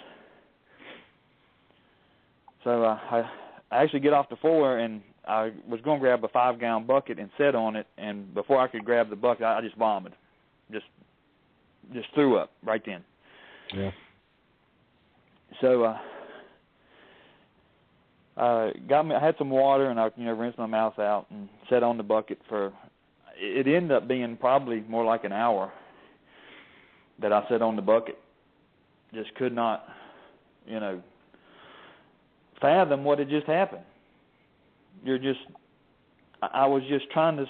So I actually get off the four-wheeler, and I was going to grab a 5-gallon bucket and sit on it, and before I could grab the bucket, I just vomited. Just threw up right then. Yeah. So I had some water, and I rinsed my mouth out and sat on the bucket for. It ended up being probably more like an hour that I sat on the bucket. Just could not, fathom what had just happened. I was just trying to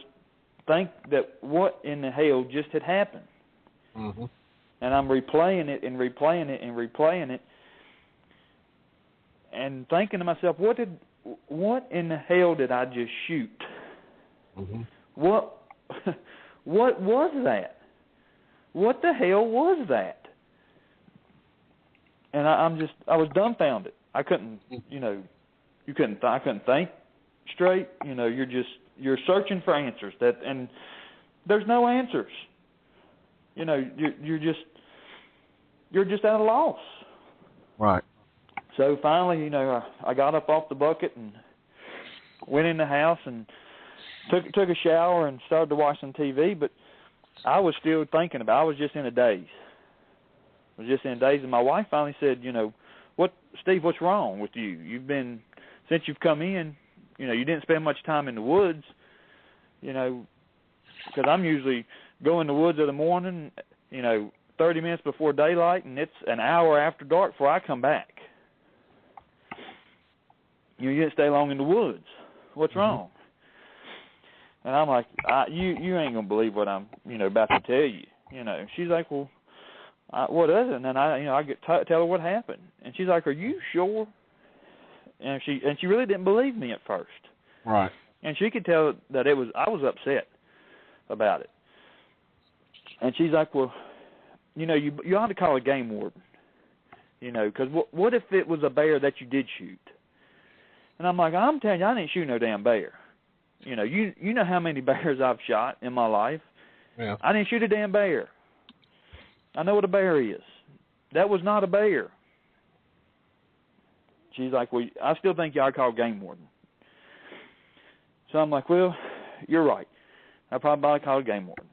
think that what in the hell just had happened. Mm-hmm. And I'm replaying it and replaying it and replaying it, and thinking to myself, what in the hell did I just shoot? Mm-hmm. What was that? What the hell was that? And I was dumbfounded. I couldn't, I couldn't think straight. You're searching for answers and there's no answers. You're just at a loss. Right. So finally, I got up off the bucket and went in the house and took a shower and started to watch some TV. But I was still thinking about it. I was just in a daze. And my wife finally said, Steve, what's wrong with you? Since you've come in, you didn't spend much time in the woods, because I'm usually go in the woods in the morning, 30 minutes before daylight, and it's an hour after dark before I come back. You didn't stay long in the woods. What's wrong? And I'm like, you ain't gonna believe what I'm, about to tell you. She's like, well, what is it? And then I tell her what happened, and she's like, are you sure? And she really didn't believe me at first. Right. And she could tell that I was upset about it. And she's like, well, you ought to call a game warden, because what if it was a bear that you did shoot? And I'm like, I'm telling you, I didn't shoot no damn bear. You know how many bears I've shot in my life. Yeah. I didn't shoot a damn bear. I know what a bear is. That was not a bear. She's like, well, I still think you ought to call a game warden. So I'm like, well, you're right. I probably ought to call a game warden.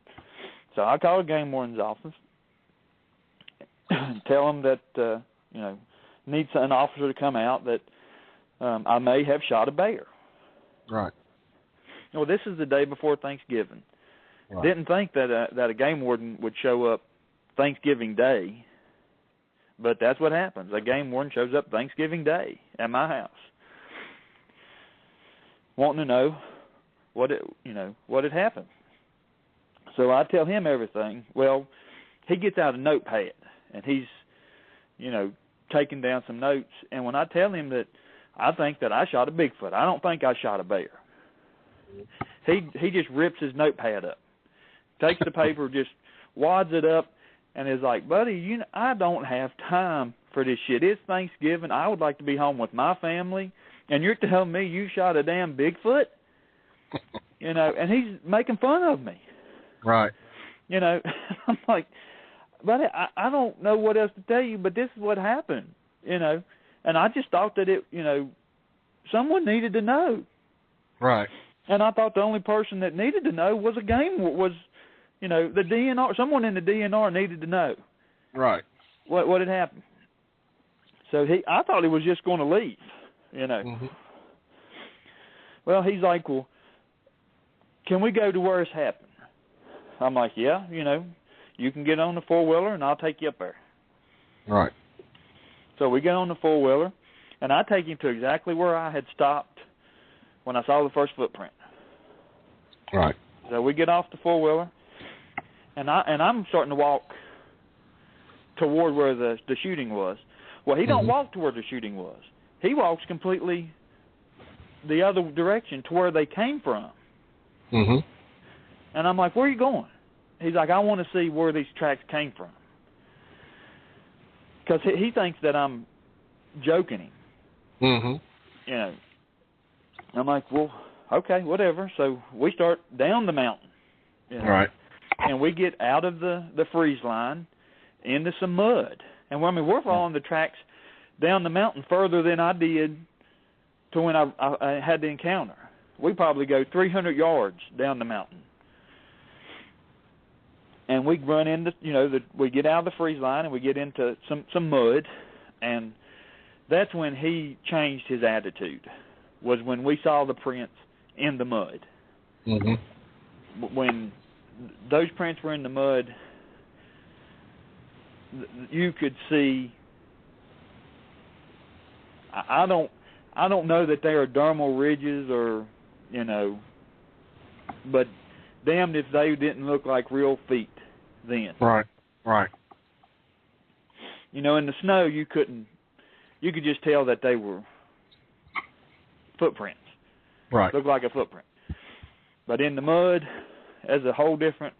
So I call a game warden's office, tell them that, needs an officer to come out, that I may have shot a bear. Right. Well, this is the day before Thanksgiving. Right. Didn't think that a game warden would show up Thanksgiving Day, but that's what happens. A game warden shows up Thanksgiving Day at my house, wanting to know what had happened. So I tell him everything. Well, he gets out a notepad, and he's, taking down some notes. And when I tell him that I think that I shot a Bigfoot, I don't think I shot a bear, he just rips his notepad up, takes the paper, just wads it up, and is like, buddy, I don't have time for this shit. It's Thanksgiving. I would like to be home with my family, and you're telling me you shot a damn Bigfoot? And he's making fun of me. Right. I'm like, buddy, I don't know what else to tell you, but this is what happened, And I just thought that someone needed to know. Right. And I thought the only person that needed to know was the DNR. Someone in the DNR needed to know. Right. What had happened. So I thought he was just going to leave, Mm-hmm. Well, he's like, well, can we go to where it's happened? I'm like, yeah, you can get on the four-wheeler and I'll take you up there. Right. So we get on the four-wheeler, and I take him to exactly where I had stopped when I saw the first footprint. Right. So we get off the four-wheeler, and I'm starting to walk toward where the shooting was. Well, he don't walk to where the shooting was. He walks completely the other direction to where they came from. Mm-hmm. And I'm like, where are you going? He's like, I want to see where these tracks came from. Because he thinks that I'm joking him. Mm-hmm. I'm like, well, okay, whatever. So we start down the mountain. Right. And we get out of the freeze line into some mud. And we're following the tracks down the mountain further than I did to when I had the encounter. We probably go 300 yards down the mountain. And we run into, we get out of the freeze line and we get into some mud. And that's when he changed his attitude, was when we saw the prints in the mud. Mm-hmm. When those prints were in the mud, you could see, I don't know that they are dermal ridges or, but damned if they didn't look like real feet then. Right. In the snow, you could just tell that they were footprints. Right. Looked like a footprint. But in the mud, as a whole different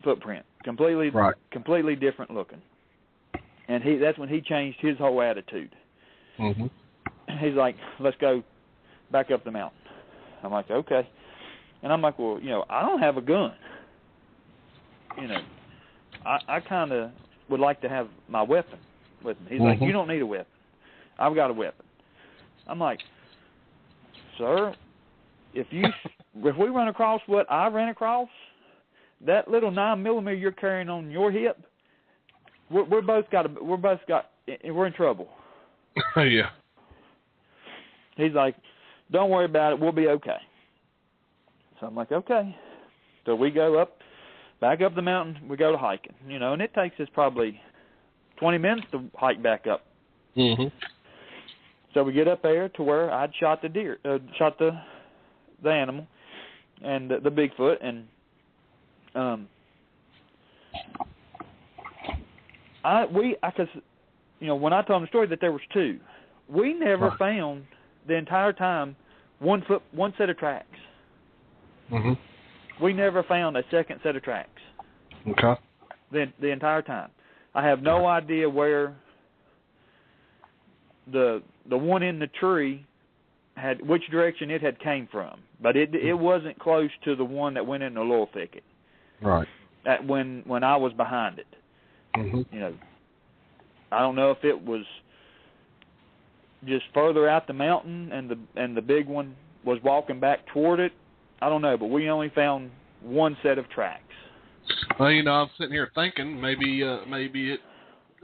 footprint, completely different looking. And that's when he changed his whole attitude. Mm-hmm. He's like, let's go back up the mountain. I'm like, okay. And I'm like, well, I don't have a gun. I kind of would like to have my weapon with me. He's like, you don't need a weapon. I've got a weapon. I'm like, sir, if we run across what I ran across, that little 9mm you're carrying on your hip, we're in trouble. Yeah. He's like, don't worry about it. We'll be okay. So I'm like, okay. So we go back up the mountain. We go to hiking, and it takes us probably 20 minutes to hike back up. Mm-hmm. So we get up there to where I'd shot the animal and the Bigfoot, and because when I told him the story that there was two, we never found the entire time one set of tracks. Mm-hmm. We never found a second set of tracks. Okay. The entire time. I have no idea where the one in the tree which direction it had came from, but it wasn't close to the one that went in the laurel thicket. Right. When I was behind it. Mm-hmm. I don't know if it was just further out the mountain and the big one was walking back toward it. I don't know, but we only found one set of tracks. Well, I'm sitting here thinking maybe it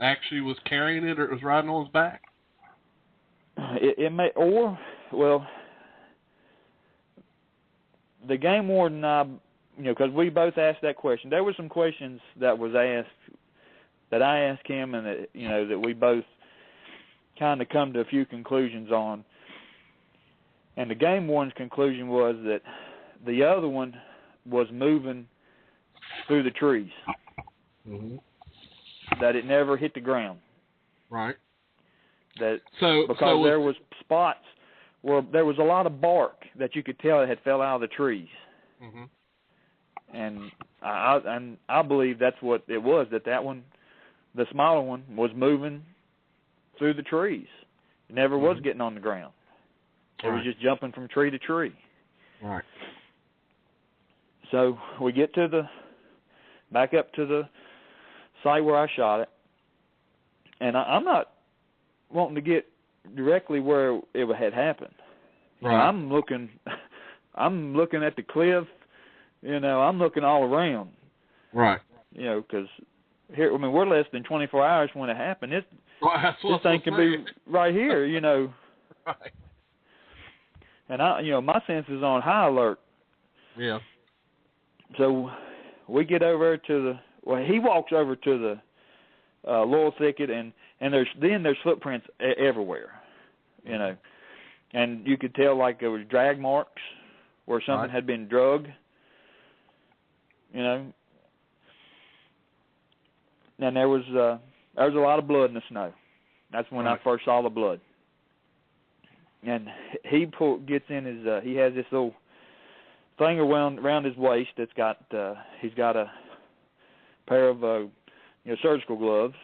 actually was carrying it or it was riding on his back. It may, or, well, the game warden, because we both asked that question. There were some questions that I asked him, and that we both kind of come to a few conclusions on. And the game warden's conclusion was that the other one was moving through the trees. Mm-hmm. That it never hit the ground. Right. There was spots where there was a lot of bark that you could tell it had fell out of the trees. Mm-hmm. And I believe that's what it was, that one, the smaller one, was moving through the trees. It never was getting on the ground. It was just jumping from tree to tree. Right. So we get back up to the site where I shot it, and I'm not wanting to get directly where it had happened. Right. I'm looking at the cliff. I'm looking all around. Right. Because here, we're less than 24 hours when it happened. This thing can be right here. Right. And my sense is on high alert Yeah. So we get over to he walks over to the laurel thicket, and there's footprints everywhere, you know, and you could tell like there was drag marks where something had been drugged, you know. And there was a lot of blood in the snow. That's when I first saw the blood. And he gets in his he has this little thing around his waist that's got he's got a pair of surgical gloves.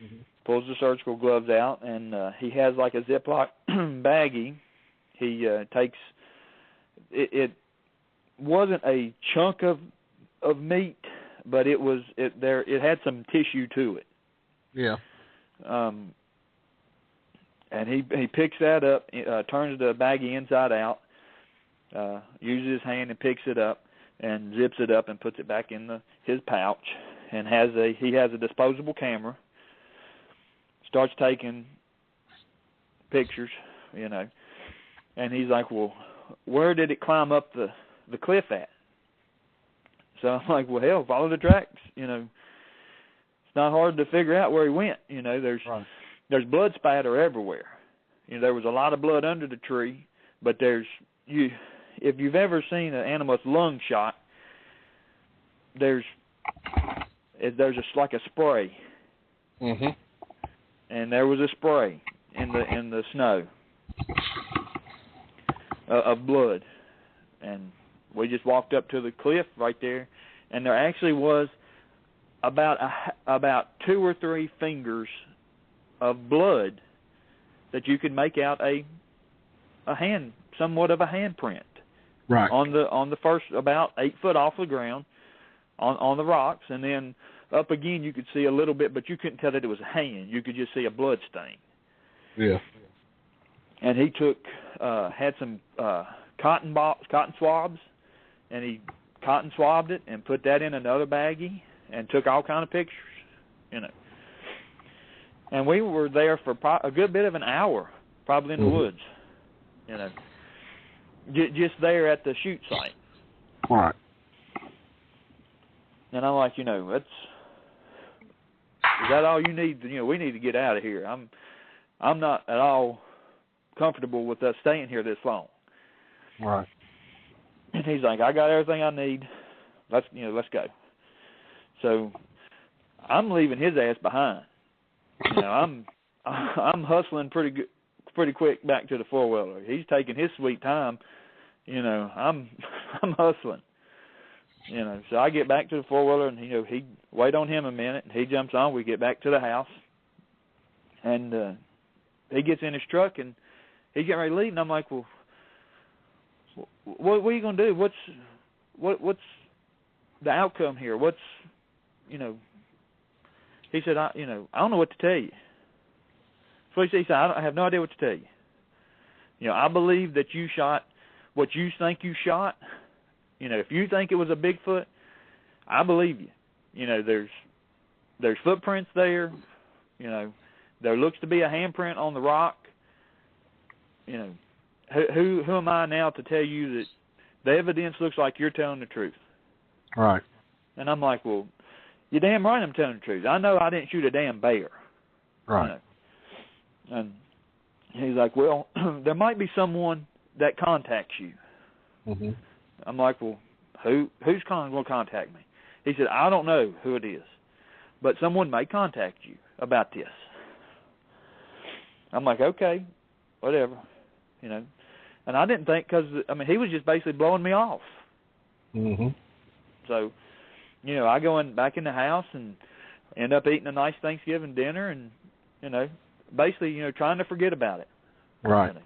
Mm-hmm. Pulls the surgical gloves out, and he has like a Ziploc baggie. He takes it wasn't a chunk of meat, but it had some tissue to it. Yeah. And he picks that up, turns the baggie inside out, uses his hand and picks it up and zips it up and puts it back in his pouch, and he has a disposable camera. Starts taking pictures, you know, and he's like, well, where did it climb up the cliff at? So I'm like, well, hell, follow the tracks, you know. It's not hard to figure out where he went, you know. There's blood spatter everywhere. You know, there was a lot of blood under the tree, but if you've ever seen an animal's lung shot, there's like a spray. Mm-hmm. And there was a spray in the snow of blood, and we just walked up to the cliff right there, and there actually was about 2 or 3 fingers of blood that you could make out somewhat of a handprint. Right. On the first about 8 foot off the ground, on the rocks, and then up again you could see a little bit, but you couldn't tell that it was a hand. You could just see a blood stain. Yeah. And he had some cotton swabs, and he cotton swabbed it and put that in another baggie and took all kind of pictures, you know. And we were there for a good bit of an hour, probably in the woods, you know, just there at the shoot site. Right. And I'm like, you know, is that all you need? You know, we need to get out of here. I'm not at all comfortable with us staying here this long. Right. And he's like, I got everything I need. Let's go. So I'm leaving his ass behind. You know, I'm hustling pretty quick back to the 4-wheeler. He's taking his sweet time. You know, I'm hustling. You know, so I get back to the 4-wheeler, and he wait on him a minute, and he jumps on. We get back to the house, and he gets in his truck, and he's getting ready to leave. And I'm like, well, what are you gonna do? What's the outcome here? What's, you know? He said, I don't know what to tell you. So he said, I have no idea what to tell you. You know, I believe that you shot what you think you shot. You know, if you think it was a Bigfoot, I believe you. You know, there's footprints there. You know, there looks to be a handprint on the rock. You know, who am I now to tell you that the evidence looks like you're telling the truth? Right. And I'm like, well, you're damn right I'm telling the truth. I know I didn't shoot a damn bear. Right. You know? And he's like, well, there might be someone that contacts you. Mm-hmm. I'm like, well, who's going to contact me? He said, I don't know who it is, but someone may contact you about this. I'm like, okay, whatever, you know. And I didn't think, because, I mean, he was just basically blowing me off. Mm-hmm. So, you know, I go back in the house and end up eating a nice Thanksgiving dinner and, you know, basically, you know, trying to forget about it. Right. You know.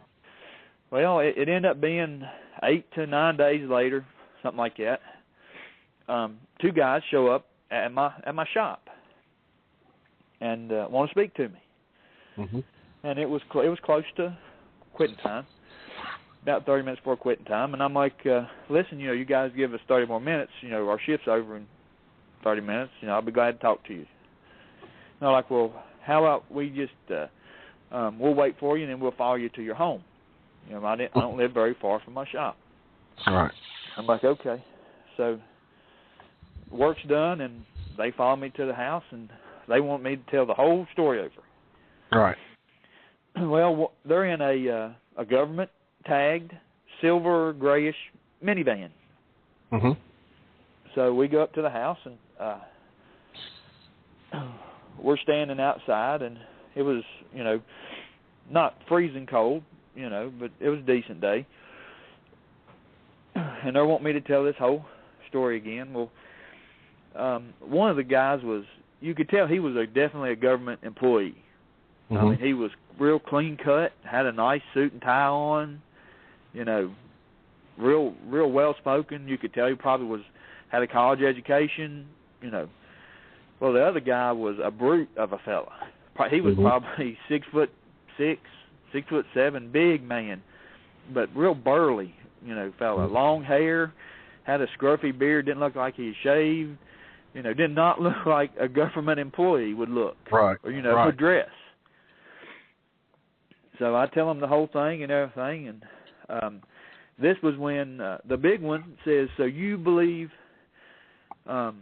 Well, it ended up being 8 to 9 days later, something like that. 2 guys show up at my shop and want to speak to me. Mm-hmm. And it was close to quitting time, about 30 minutes before quitting time. And I'm like, listen, you know, you guys give us 30 more minutes. You know, our shift's over in 30 minutes. You know, I'll be glad to talk to you. And they're like, well, how about we just we'll wait for you and then we'll follow you to your home. You know, I don't live very far from my shop. Right. I'm like, okay. So work's done, and they follow me to the house, and they want me to tell the whole story over. Right. Well, they're in a government tagged silver grayish minivan. Mhm. So we go up to the house, and we're standing outside, and it was, not freezing cold, but it was a decent day. And they want me to tell this whole story again. Well, one of the guys you could tell he was definitely a government employee. Mhm. I mean, he was real clean cut, had a nice suit and tie on, real well spoken. You could tell he probably had a college education, Well, the other guy was a brute of a fella. He was probably 6'6", 6'7", big man, but real burly, fella. Long hair, had a scruffy beard, didn't look like he had shaved, did not look like a government employee would look, right, or right. would dress. So I tell him the whole thing and everything, and this was when the big one says, "So you believe?" Now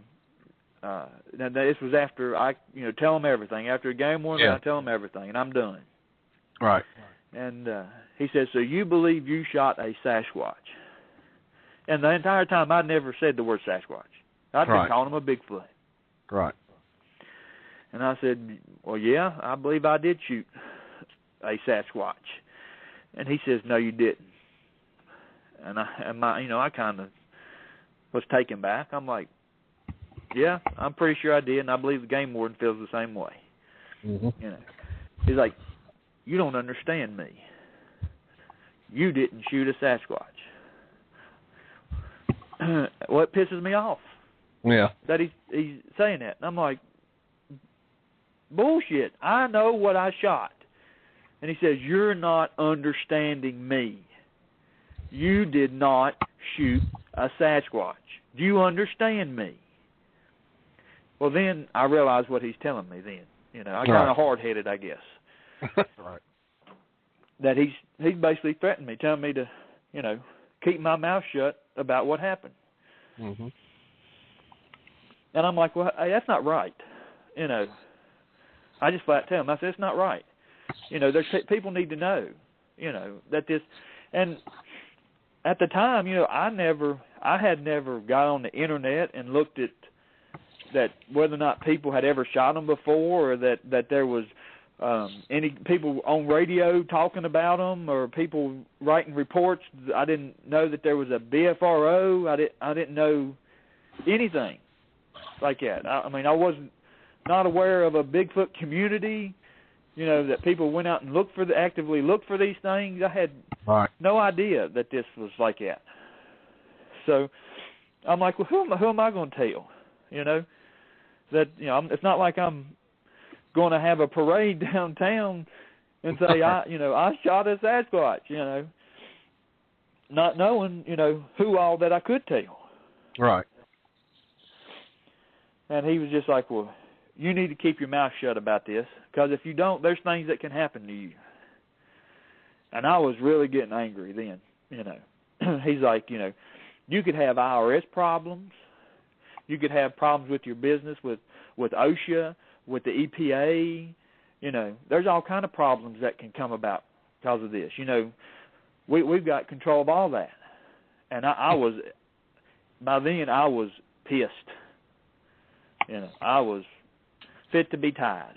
this was after I, tell him everything. After a game one, I tell him everything, and I'm done. Right. And he says, "So you believe you shot a Sasquatch?" And the entire time, I never said the word Sasquatch. I'd been calling him a Bigfoot. Right. And I said, "Well, yeah, I believe I did shoot a Sasquatch." And he says, "No, you didn't." And I kind of was taken back. I'm like, "Yeah, I'm pretty sure I did, and I believe the game warden feels the same way." Mm-hmm. He's like, "You don't understand me. You didn't shoot a Sasquatch." Well, it pisses me off. Yeah. That he's saying that. And I'm like, bullshit. I know what I shot. And he says, "You're not understanding me. You did not shoot a Sasquatch. Do you understand me?" Well, then I realized what he's telling me then. I kind of hard-headed, I guess. Right. That he's basically threatened me, telling me to, keep my mouth shut about what happened. Mm-hmm. And I'm like, well, hey, that's not right. I just flat tell him, I said, it's not right. There's people need to know, that this, and at the time, I had never got on the internet and looked at that whether or not people had ever shot them before, or that there was any people on radio talking about them, or people writing reports. I didn't know that there was a BFRO. I didn't know anything like that. I mean, I wasn't not aware of a Bigfoot community. That people went out and actively looked for these things. I had no idea that this was like that. So I'm like, well, who am I going to tell? That it's not like I'm going to have a parade downtown and say I shot a Sasquatch. Not knowing who all that I could tell. Right. And he was just like, well, you need to keep your mouth shut about this, because if you don't, there's things that can happen to you. And I was really getting angry then, He's like, you could have IRS problems. You could have problems with your business, with OSHA, with the EPA. There's all kind of problems that can come about because of this. We've got control of all that. And by then I was pissed. I was fit to be tied.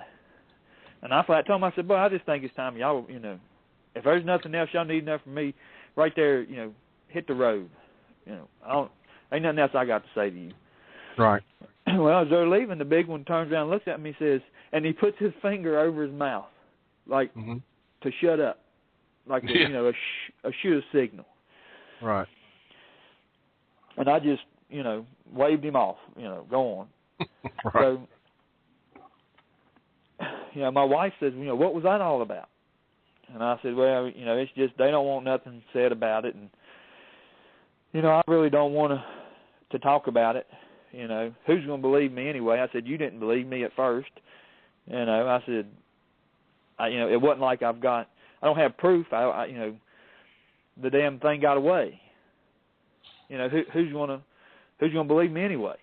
And I told him, I said, boy, I just think it's time y'all, if there's nothing else y'all need enough from me, right there, hit the road. Ain't nothing else I got to say to you. Right. Well, as they're leaving, the big one turns around and looks at me and says, and he puts his finger over his mouth, like to shut up, like a shoot signal. Right. And I just, waved him off, go on. Right. So, my wife says, what was that all about? And I said, well, it's just they don't want nothing said about it, and I really don't want to talk about it. Who's going to believe me anyway? I said, you didn't believe me at first. I said, it wasn't like I don't have proof. The damn thing got away. You know, who's gonna believe me anyway?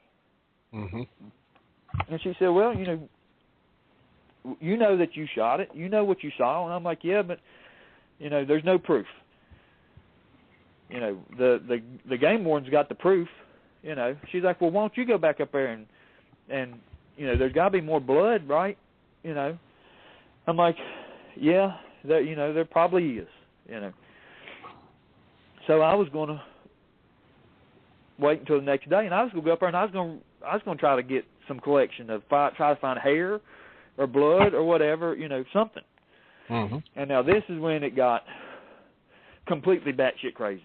Mm-hmm. And she said, well, you know that you shot it. You know what you saw. And I'm like, yeah, but, there's no proof. The game warden's got the proof. She's like, well, why don't you go back up there and there's got to be more blood, right? I'm like, yeah, there probably is. So I was going to wait until the next day, and I was going to go up there, and I was going to try to get some collection of try to find hair or blood or whatever, something. Mm-hmm. And now this is when it got completely batshit crazy,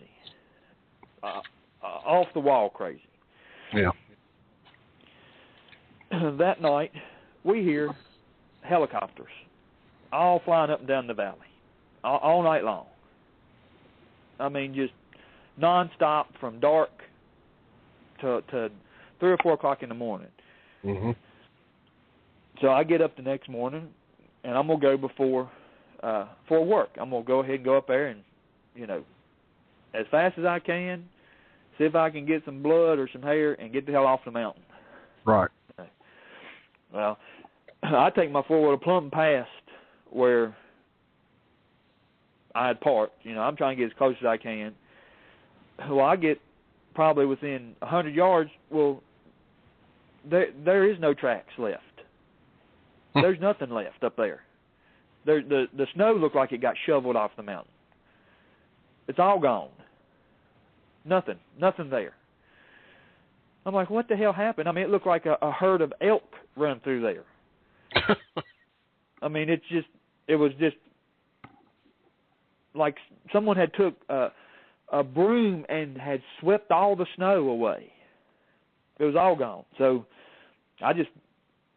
off the wall crazy. Yeah. That night, we hear helicopters all flying up and down the valley all night long. I mean, just nonstop from dark to 3 or 4 o'clock in the morning. Mm-hmm. So I get up the next morning, and I'm gonna go before work. I'm gonna go ahead and go up there and, as fast as I can, see if I can get some blood or some hair and get the hell off the mountain. Right. Well, I take my four-wheeler plumb past where I had parked. I'm trying to get as close as I can. Well, I get probably within 100 yards. Well, there is no tracks left. There's nothing left up there. The snow looked like it got shoveled off the mountain. It's all gone. Nothing there. I'm like, what the hell happened? I mean, it looked like a herd of elk run through there. I mean, it was just like someone had took a broom and had swept all the snow away. It was all gone. So I just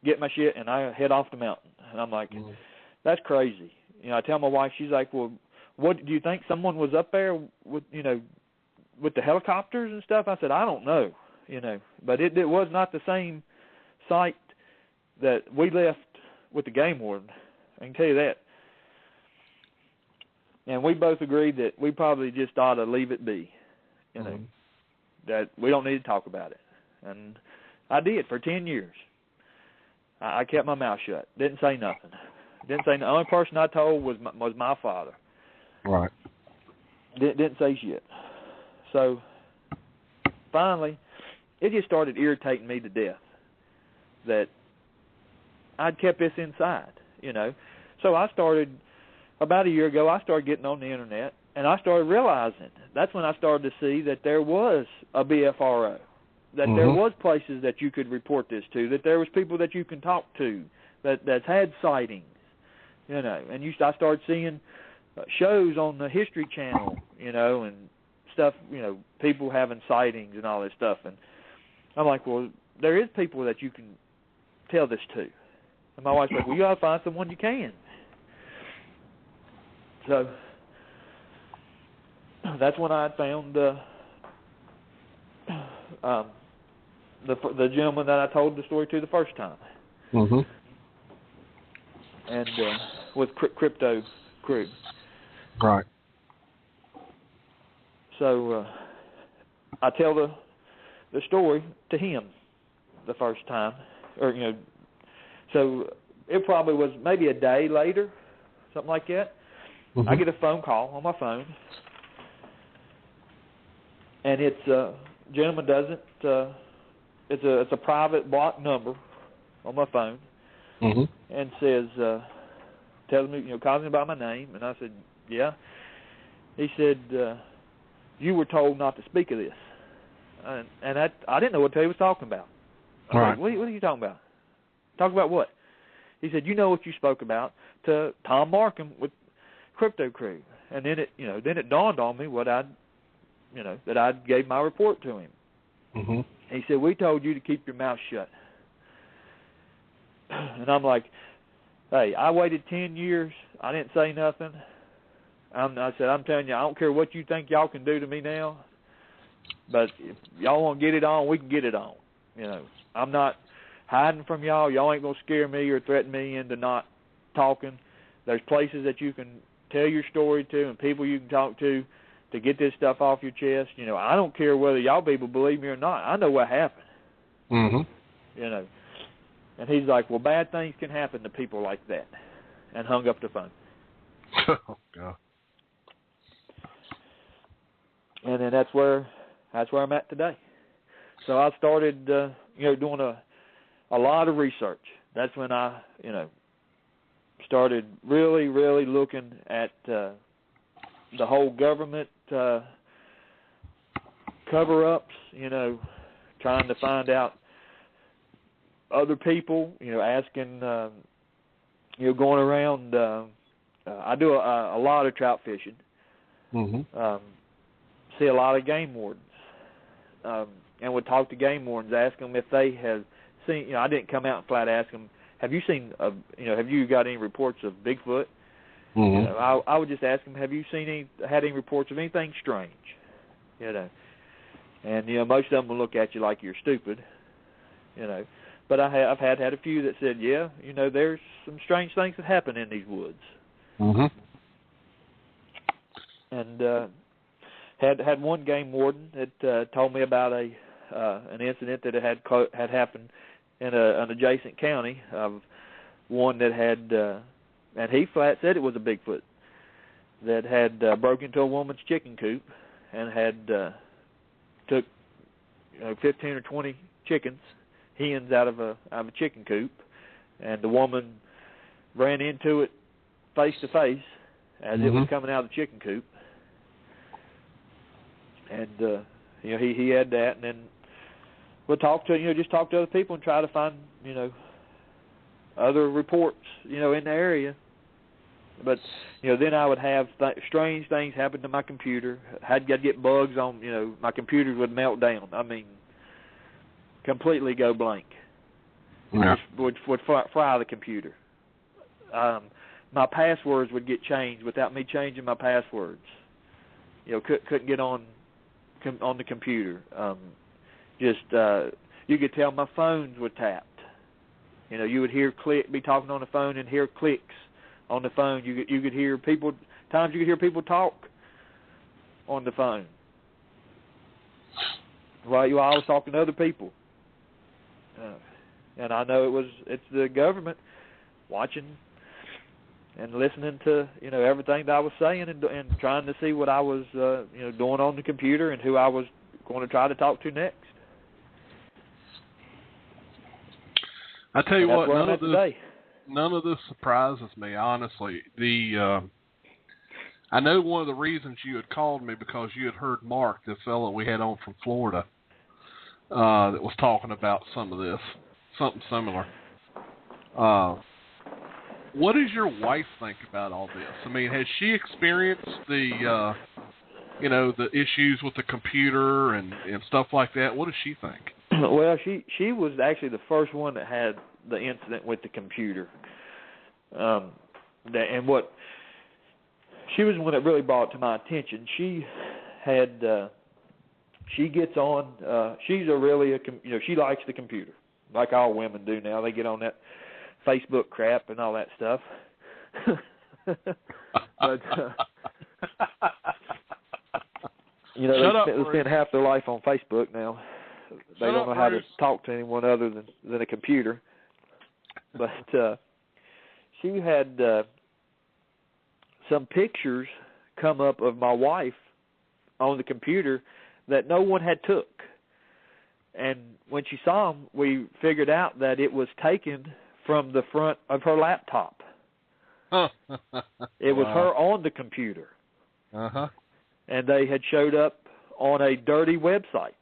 get my shit and I head off the mountain. And I'm like, that's crazy. I tell my wife, she's like, well, what do you think someone was up there with, with the helicopters and stuff? I said, I don't know, but it was not the same site that we left with the game warden. I can tell you that. And we both agreed that we probably just ought to leave it be, that we don't need to talk about it. And I did for 10 years. I kept my mouth shut. Didn't say nothing. The only person I told was my father. Right. Didn't say shit. So finally, it just started irritating me to death that I'd kept this inside, So I started, about a year ago, I started getting on the internet, and I started realizing, that's when I started to see that there was a BFRO, that there was places that you could report this to, that there was people that you can talk to, that's had sightings, and I started seeing shows on the History Channel, and stuff, people having sightings and all this stuff, and I'm like, well, there is people that you can tell this to. And my wife's like, well, you got to find someone you can. So that's when I found the gentleman that I told the story to the first time. Mm-hmm. And with Crypto Crew. Right. So I tell the story to him the first time, or so it probably was maybe a day later, something like that. Mm-hmm. I get a phone call on my phone, and it's gentleman doesn't. It's a private block number on my phone, and says, tells me, calls me by my name, and I said, yeah. He said, you were told not to speak of this, and I didn't know what he was talking about. I was like, what are you talking about? Talk about what? He said, you know what you spoke about to Tom Markham with Crypto Crew, and then it dawned on me that I gave my report to him. Mm-hmm. He said, we told you to keep your mouth shut. And I'm like, hey, I waited 10 years. I didn't say nothing. I said, I'm telling you, I don't care what you think y'all can do to me now, but if y'all want to get it on, we can get it on. I'm not hiding from y'all. Y'all ain't going to scare me or threaten me into not talking. There's places that you can tell your story to and people you can talk to to get this stuff off your chest. You know, I don't care whether y'all people believe me or not. I know what happened. Mm-hmm. You know. And he's like, well, bad things can happen to people like that. And hung up the phone. Oh, God. And then that's where I'm at today. So I started, doing a lot of research. That's when I, started really, really looking at the whole government cover-ups, trying to find out other people, asking, going around. I do a lot of trout fishing. Mm-hmm. See a lot of game wardens. And would talk to game wardens, ask them if they have seen, I didn't come out and flat ask them, have you seen, have you got any reports of Bigfoot? Mm-hmm. I would just ask them, have you had any reports of anything strange? And, most of them will look at you like you're stupid, But I've had a few that said, yeah, there's some strange things that happen in these woods. Mm-hmm. And had one game warden that told me about an incident that had happened in an adjacent county of one that had, and he flat said it was a Bigfoot that had broke into a woman's chicken coop and had took 15 or 20 chickens, hens out of a chicken coop, and the woman ran into it face to face as it was coming out of the chicken coop. And he had that, and then we'll talk to just talk to other people and try to find other reports in the area. But then I would have strange things happen to my computer. I'd get bugs on my computer would melt down. I mean, completely go blank. Yeah. Would fry the computer. My passwords would get changed without me changing my passwords. Couldn't get on the computer. You could tell my phones were tapped. You would hear be talking on the phone and hear clicks on the phone. You could hear people. Times you could hear people talk on the phone while I was talking to other people. And I know it's the government watching and listening to everything that I was saying and trying to see what I was doing on the computer and who I was going to try to talk to next. I tell you what, none of this surprises me, honestly. I know one of the reasons you had called me because you had heard Mark, the fellow we had on from Florida, that was talking about some of this, something similar. What does your wife think about all this? I mean, has she experienced the issues with the computer and stuff like that? What does she think? Well, she was actually the first one that had the incident with the computer. And what she was the one that really brought it to my attention. She had she gets on. She's she likes the computer like all women do now. They get on that Facebook crap and all that stuff. But they spend half their life on Facebook now. They don't know how to talk to anyone other than a computer. But she had some pictures come up of my wife on the computer that no one had took. And when she saw them, we figured out that it was taken from the front of her laptop. It was her on the computer. Uh-huh. And they had showed up on a dirty website.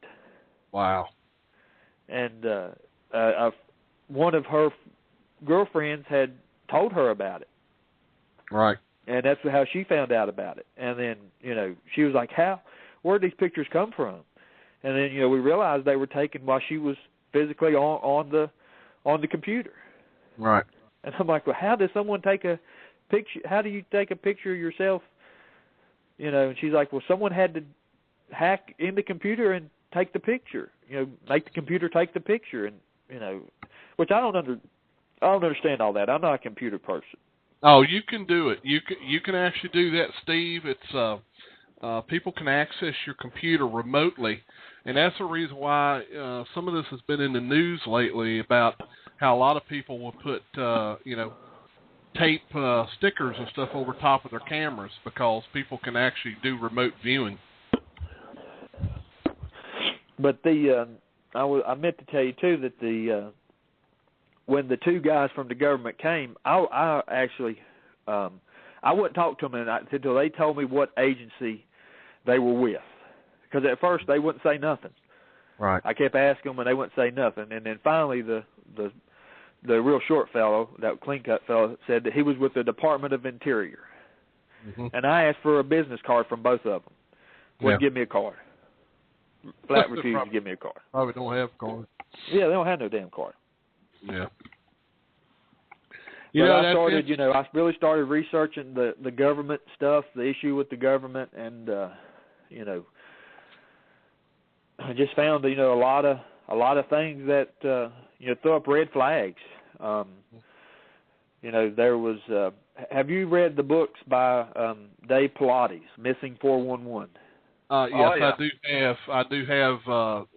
Wow. And one of her girlfriends had told her about it. Right. And that's how she found out about it. And then, she was like, where did these pictures come from? And then, we realized they were taken while she was physically on the computer. Right. And I'm like, well, how does someone take a picture? How do you take a picture of yourself? And she's like, well, someone had to hack in the computer and take the picture. Make the computer take the picture, and which I don't understand all that. I'm not a computer person. Oh, you can do it. You can actually do that, Steve. It's people can access your computer remotely, and that's the reason why some of this has been in the news lately about how a lot of people will put, tape stickers and stuff over top of their cameras because people can actually do remote viewing. But I meant to tell you too that when the two guys from the government came, I actually I wouldn't talk to them until they told me what agency they were with, because at first they wouldn't say nothing. Right. I kept asking them and they wouldn't say nothing, and then finally the real short fellow, that clean-cut fellow, said that he was with the Department of Interior. Mm-hmm. And I asked for a business card from both of them. Wouldn't give me a card. Flat refused to give me a card. Probably don't have a card. Yeah, they don't have no damn card. Yeah. I really started researching the government stuff, the issue with the government, and I just found a lot of things that throw up red flags. There was. Have you read the books by Dave Pilates, Missing 411? Yes, yeah. I do have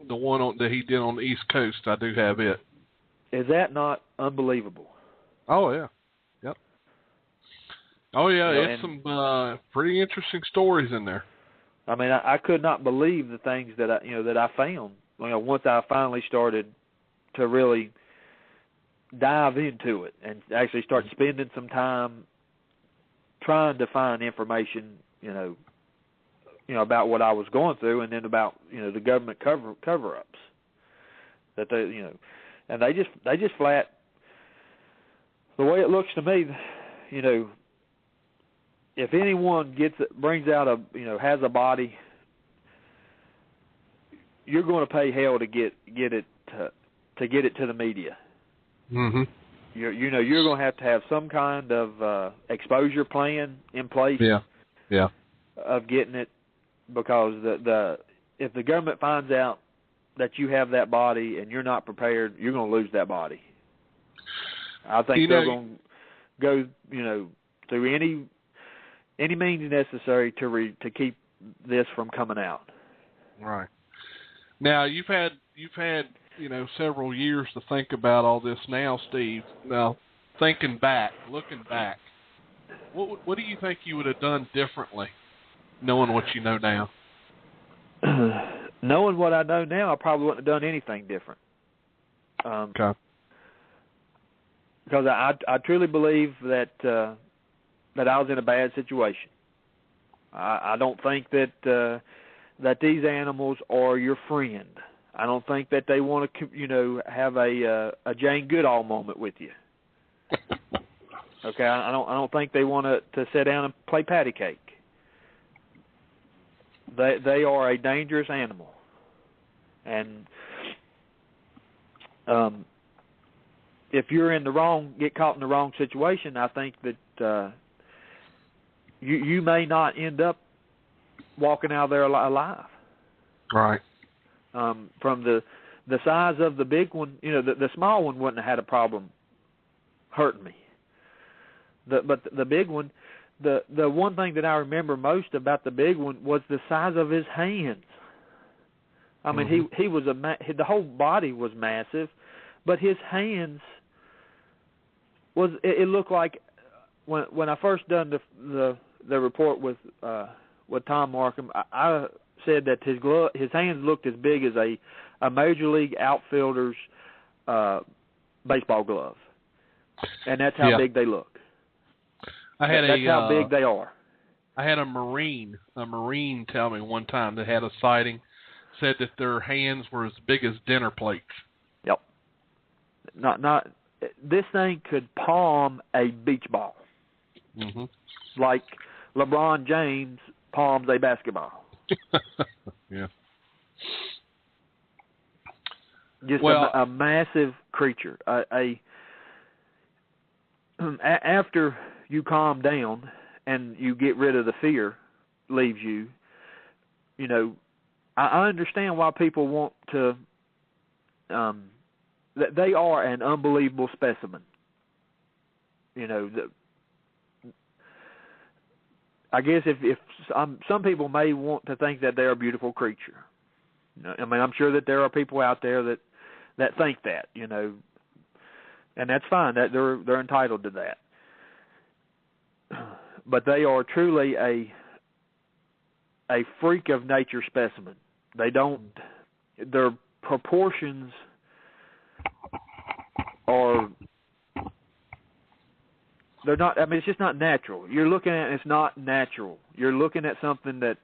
the one that he did on the East Coast. I do have it. Is that not unbelievable? Oh yeah. Yep. Oh yeah, it's some pretty interesting stories in there. I mean, I could not believe the things that I found. Once I finally started to really dive into it and actually start spending some time trying to find information, about what I was going through, and then about the government cover-ups that they and they just flat. The way it looks to me, if anyone brings out has a body, you're going to pay hell to get it to the media. Mm-hmm. You're going to have some kind of exposure plan in place. Yeah. Of getting it, because if the government finds out that you have that body and you're not prepared, you're going to lose that body. I think they're going to go, through any means necessary to keep this from coming out. Right. Now you've had several years to think about all this now, Steve. Now, looking back, what do you think you would have done differently, knowing what you know now? Knowing what I know now, I probably wouldn't have done anything different. Okay. Because I truly believe that I was in a bad situation. I don't think that these animals are your friend. I don't think that they want to, have a Jane Goodall moment with you. Okay, I don't think they want to sit down and play patty cake. They are a dangerous animal, and if you're get caught in the wrong situation, I think that you may not end up walking out of there alive. Right. From the size of the big one, the small one wouldn't have had a problem hurting me. But the big one, the one thing that I remember most about the big one was the size of his hands. I mean, mm-hmm. he was the whole body was massive, but his hands it looked like when I first done the report with Tom Markham, I said that his hands looked as big as a major league outfielder's baseball glove, and that's how big they look. That's how big they are. I had a Marine tell me one time that had a sighting, said that their hands were as big as dinner plates. Yep. Not this thing could palm a beach ball, mm-hmm. like LeBron James palms a basketball. Yeah. Just a massive creature. After you calm down and you get rid of the fear, leaves you. I understand why people want to. They are an unbelievable specimen. I guess if some people may want to think that they're a beautiful creature. I mean, I'm sure that there are people out there that think that, you know, and that's fine. That they're entitled to that. But they are truly a freak of nature specimen. Their proportions are, they're not, I mean, it's just not natural. You're looking at it, it's not natural. You're looking at something that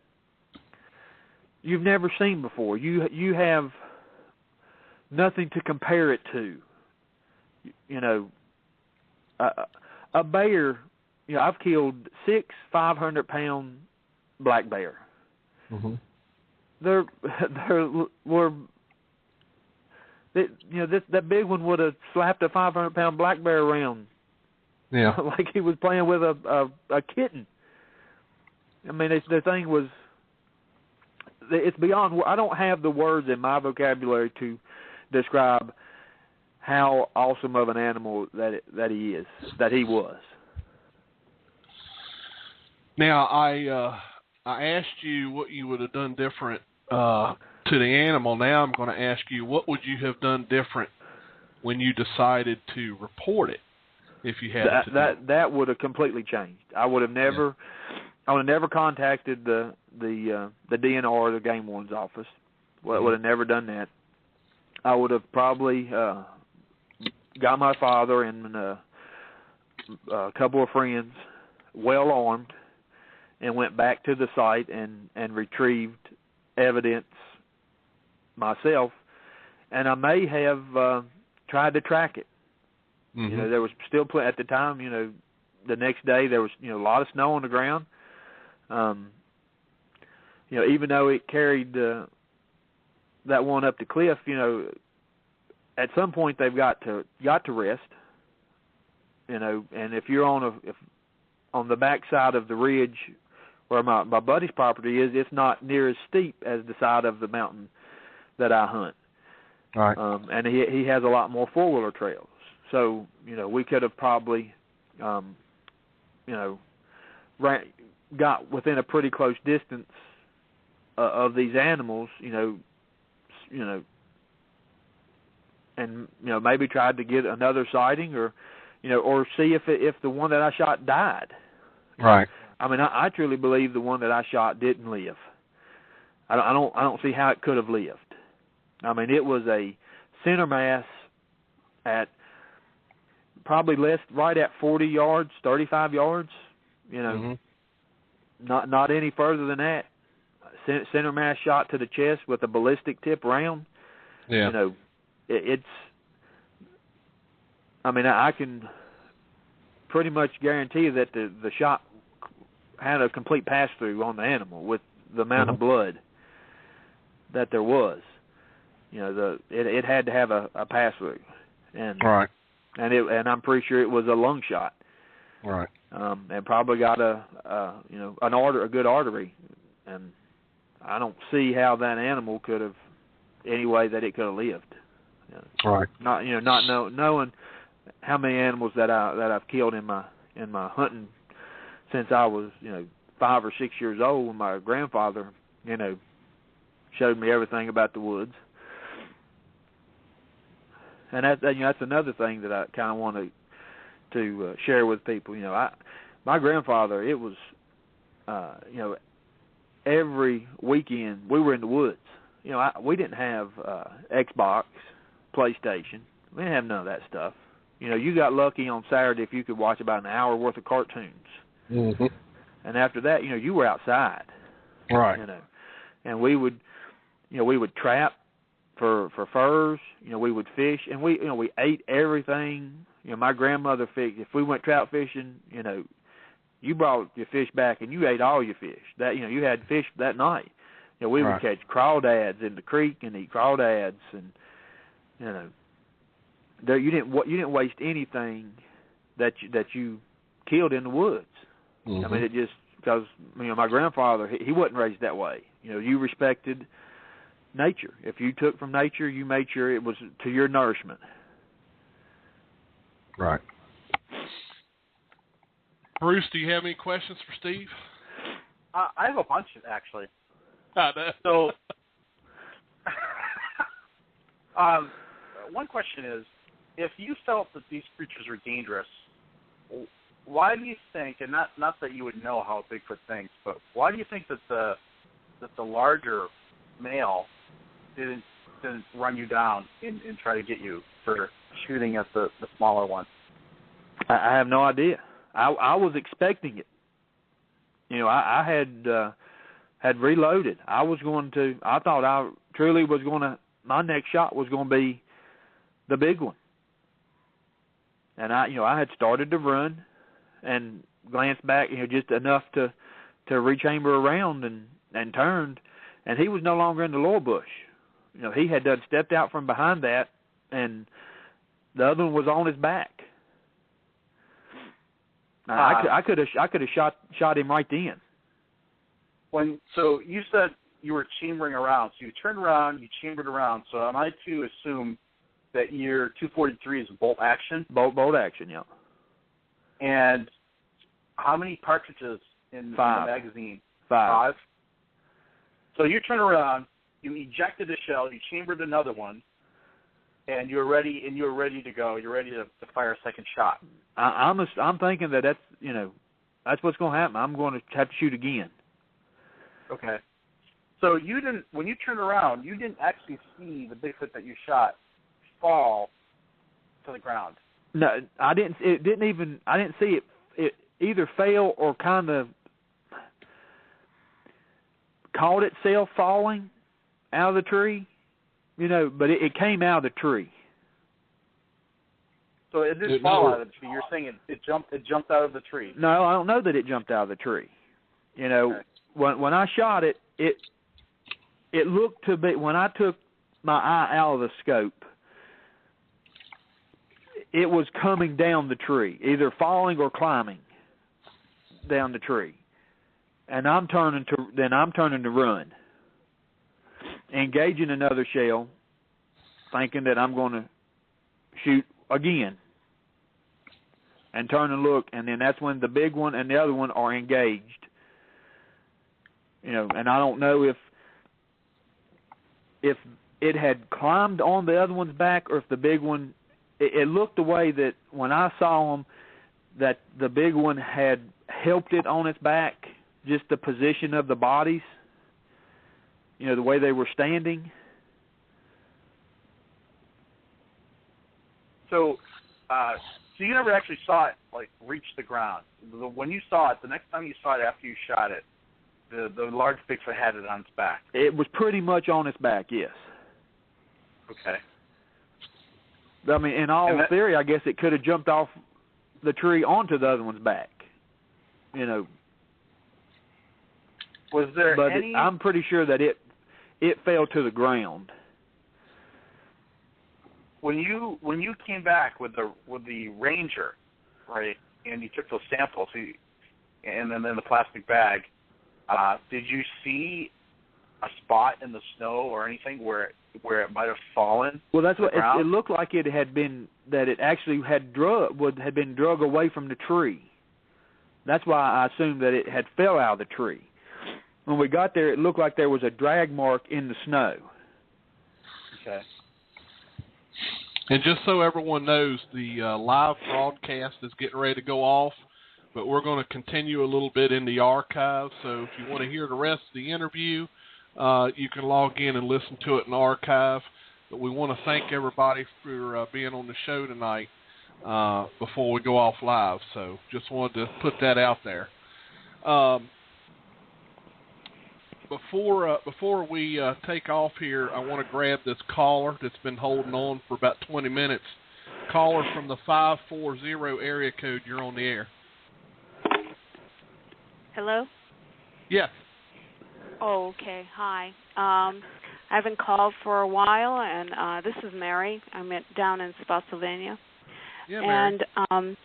you've never seen before. You have nothing to compare it to. You know, a bear, you know, I've killed 6 500-pound black bear. Mm-hmm. That big one would have slapped a 500-pound black bear around. Yeah. Like he was playing with a kitten. I mean, the thing was, it's beyond, I don't have the words in my vocabulary to describe how awesome of an animal that he was. Now, I asked you what you would have done different to the animal. Now I'm going to ask you, what would you have done different when you decided to report it? If you had that would have completely changed. I would have never contacted the DNR or the game warden's office. Well, would have never done that. I would have probably got my father and a couple of friends, well armed, and went back to the site and retrieved evidence myself. And I may have tried to track it. Mm-hmm. You know, there was still at the time. You know, the next day there was a lot of snow on the ground. You know, even though it carried that one up the cliff, you know, at some point they've got to rest. You know, and if you're on the back side of the ridge where my buddy's property is, it's not near as steep as the side of the mountain that I hunt. All right. And he has a lot more four-wheeler trails. So, you know, we could have probably, you know, got within a pretty close distance of these animals, you know, and, you know, maybe tried to get another sighting or see if the one that I shot died. Right. I mean, I truly believe the one that I shot didn't live. I don't see how it could have lived. I mean, it was a center mass at probably right at 40 yards, 35 yards, you know, not any further than that. Center mass shot to the chest with a ballistic tip round. Yeah. You know, it's, I mean, I can pretty much guarantee that the shot had a complete pass-through on the animal with the amount of blood that there was. You know, it had to have a pass-through. And right. And I'm pretty sure it was a lung shot. Right. And probably got a good artery. And I don't see how that animal could have any way that it could have lived. You know, right. Not knowing how many animals that I've killed in my hunting since I was 5 or 6 years old, when my grandfather showed me everything about the woods. And that's another thing that I kind of want to share with people. My grandfather, it was every weekend we were in the woods. We didn't have Xbox, PlayStation. We didn't have none of that stuff. You got lucky on Saturday if you could watch about an hour worth of cartoons. Mm-hmm. And after that, you were outside. Right. And we would trap for furs. We would fish, and we ate everything. My grandmother fished. If we went trout fishing, you brought your fish back and you ate all your fish. That you had fish that night. We would catch crawdads in the creek and eat crawdads, and you didn't waste anything that you killed in the woods. Mm-hmm. I mean, it just because my grandfather, he wasn't raised that way. You respected nature. If you took from nature, you made sure it was to your nourishment. Right. Bruce, do you have any questions for Steve? I have a bunch actually. So, one question is, if you felt that these creatures were dangerous, why do you think, and not that you would know how Bigfoot thinks, but why do you think that the larger male didn't run you down and try to get you for shooting at the smaller one? I have no idea. I was expecting it. I had reloaded. I thought I truly was going to, my next shot was going to be the big one. And I had started to run and glanced back, just enough to rechamber around and turned, and he was no longer in the lower bush. He had done stepped out from behind that, and the other one was on his back. I could have shot him right then. So you said you were chambering around. So you turned around, you chambered around. So am I to assume that your 243 is bolt action? Bolt action, yeah. And how many cartridges in the magazine? 5. So you turn around, you ejected a shell, you chambered another one, and you're ready to go. You're ready to fire a second shot. I'm thinking that's what's going to happen. I'm going to have to shoot again. Okay. So when you turned around, you didn't actually see the Bigfoot that you shot fall to the ground. No, I didn't. I didn't see it. It either fell or kind of caught itself falling out of the tree, but it came out of the tree. So it didn't fall out of the tree. You're saying it jumped out of the tree. No, I don't know that it jumped out of the tree. Okay. When I shot it, it looked to be, when I took my eye out of the scope, it was coming down the tree, either falling or climbing down the tree. And I'm turning to run, engaging another shell, thinking that I'm going to shoot again, and turn and look, and then that's when the big one and the other one are engaged. And I don't know if it had climbed on the other one's back or if the big one. It looked the way that when I saw him, that the big one had helped it on its back, just the position of the bodies, the way they were standing. So you never actually saw it reach the ground. When you saw it, the next time you saw it after you shot it, the large Bigfoot had it on its back. It was pretty much on its back, yes. Okay. I mean, in all theory, I guess it could have jumped off the tree onto the other one's back. Was there any? I'm pretty sure that it fell to the ground. When you came back with the Ranger, right, and you took those samples, and then in the plastic bag, did you see a spot in the snow or anything where it might have fallen? Well, that's what it looked like. It had been, that it actually had been drug away from the tree. That's why I assumed that it had fell out of the tree. When we got there, it looked like there was a drag mark in the snow. Okay. And just so everyone knows, the live broadcast is getting ready to go off, but we're going to continue a little bit in the archive. So if you want to hear the rest of the interview, you can log in and listen to it in the archive. But we want to thank everybody for being on the show tonight before we go off live. So just wanted to put that out there. Before we take off here, I want to grab this caller that's been holding on for about 20 minutes. Caller from the 540 area code, you're on the air. Hello? Yes. Oh, okay. Hi. I haven't called for a while, and this is Mary. I'm down in Spotsylvania. Yeah, Mary. And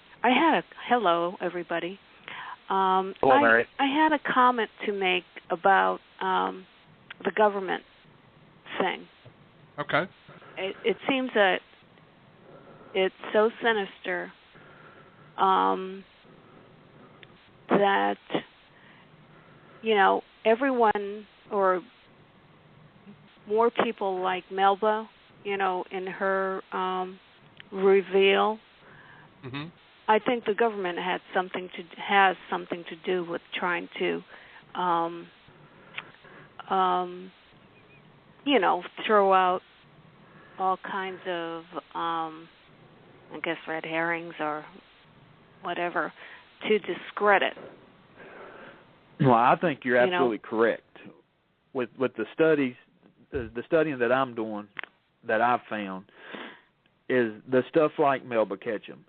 hello, everybody. Hello, Mary. I had a comment to make about the government thing. Okay. It seems that it's so sinister that everyone or more people like Melba, in her reveal. Mm-hmm. I think the government has something to do with trying to, throw out all kinds of, red herrings or whatever to discredit. Well, I think you're absolutely correct. With the studies, the studying that I'm doing, that I've found, is the stuff like Melba Ketchum,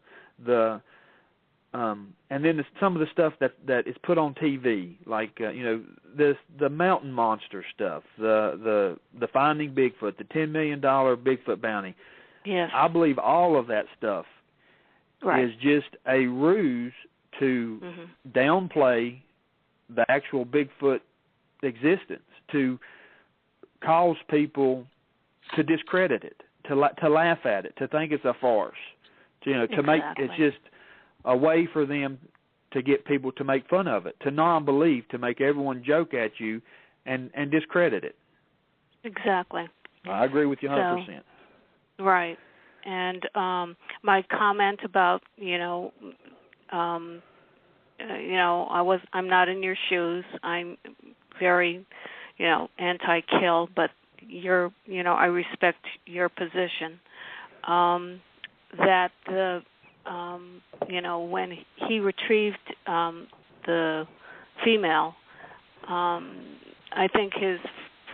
and then some of the stuff that is put on TV, like the mountain monster stuff, the Finding Bigfoot, the $10 million Bigfoot bounty. Yes. I believe all of that stuff is just a ruse to downplay the actual Bigfoot existence, to cause people to discredit it, to laugh at it, to think it's a farce, to make it's just a way for them to get people to make fun of it, to non-believe, to make everyone joke at you and discredit it. Exactly. I agree with you 100%. Right. And my comment about, I'm not in your shoes. I'm very, anti-kill, but I respect your position. That when he retrieved the female, I think his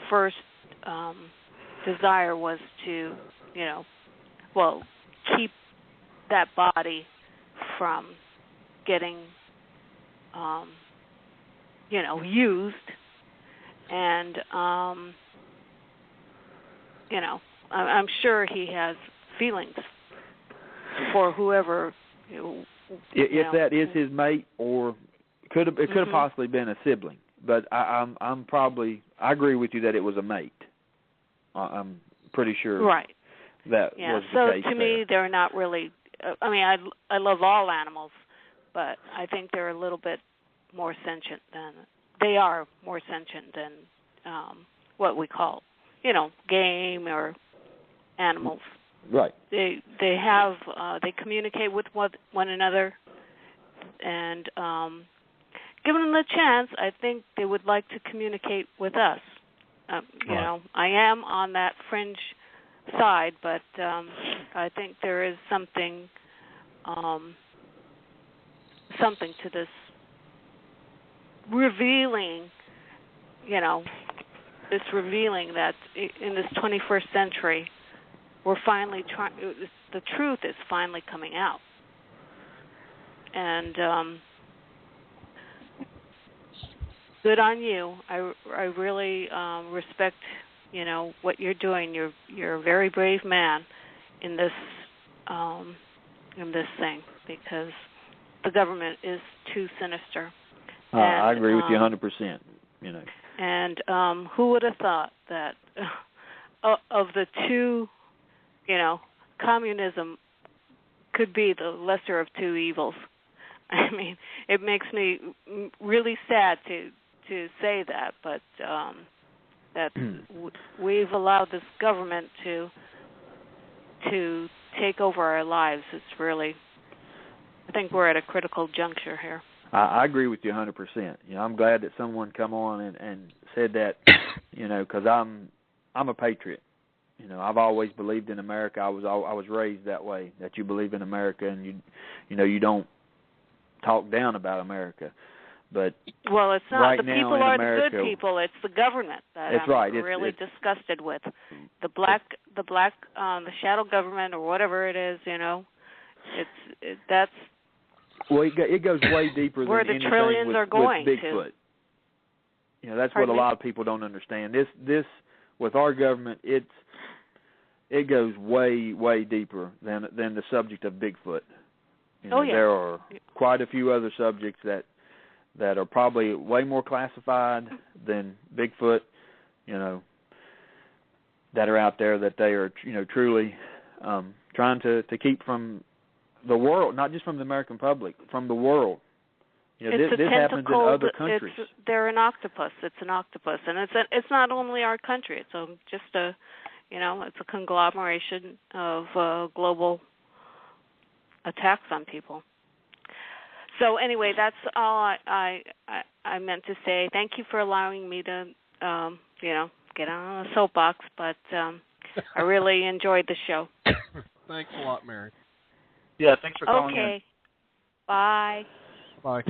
first desire was to, keep that body from getting, used. And, I'm sure he has feelings for whoever. If that is his mate, or it could have possibly been a sibling, but I agree with you that it was a mate. I'm pretty sure. Right. That was the so case. To me, they're not really. I love all animals, but I think they're a little bit more sentient than they are more sentient than what we call, game or animals. Right. They have they communicate with one another, and given them the chance, I think they would like to communicate with us. I am on that fringe side, but I think there is something to this revealing, that in this 21st century, we're finally the truth is finally coming out. And good on you. I really respect, what you're doing. You're a very brave man in this thing, because the government is too sinister. I agree with you 100%. And who would have thought that of the two, communism could be the lesser of two evils. I mean, it makes me really sad to say that, but that we've allowed this government to take over our lives. It's really, I think we're at a critical juncture here. I agree with you 100%. I'm glad that someone come on and said that, because I'm a patriot. I've always believed in America. I was raised that way, that you believe in America and you don't talk down about America. But it's not right the now people in are America, the good people. It's the government that that's I'm right. really disgusted with. The black, the shadow government or whatever it is. That's. Well, it goes way deeper where than the anything trillions with, are going with Bigfoot. To. That's what a lot of people don't understand. This with our government, it goes way deeper than the subject of Bigfoot. There are quite a few other subjects that are probably way more classified than Bigfoot. That are out there that they are truly trying to keep from the world, not just from the American public, from the world. You know, this happens in other countries. They're an octopus. It's an octopus, and it's not only our country. It's it's a conglomeration of global attacks on people. So anyway, that's all I meant to say. Thank you for allowing me to get on a soapbox, but I really enjoyed the show. Thanks a lot, Mary. Yeah, thanks for calling in. Okay. Bye. Bye.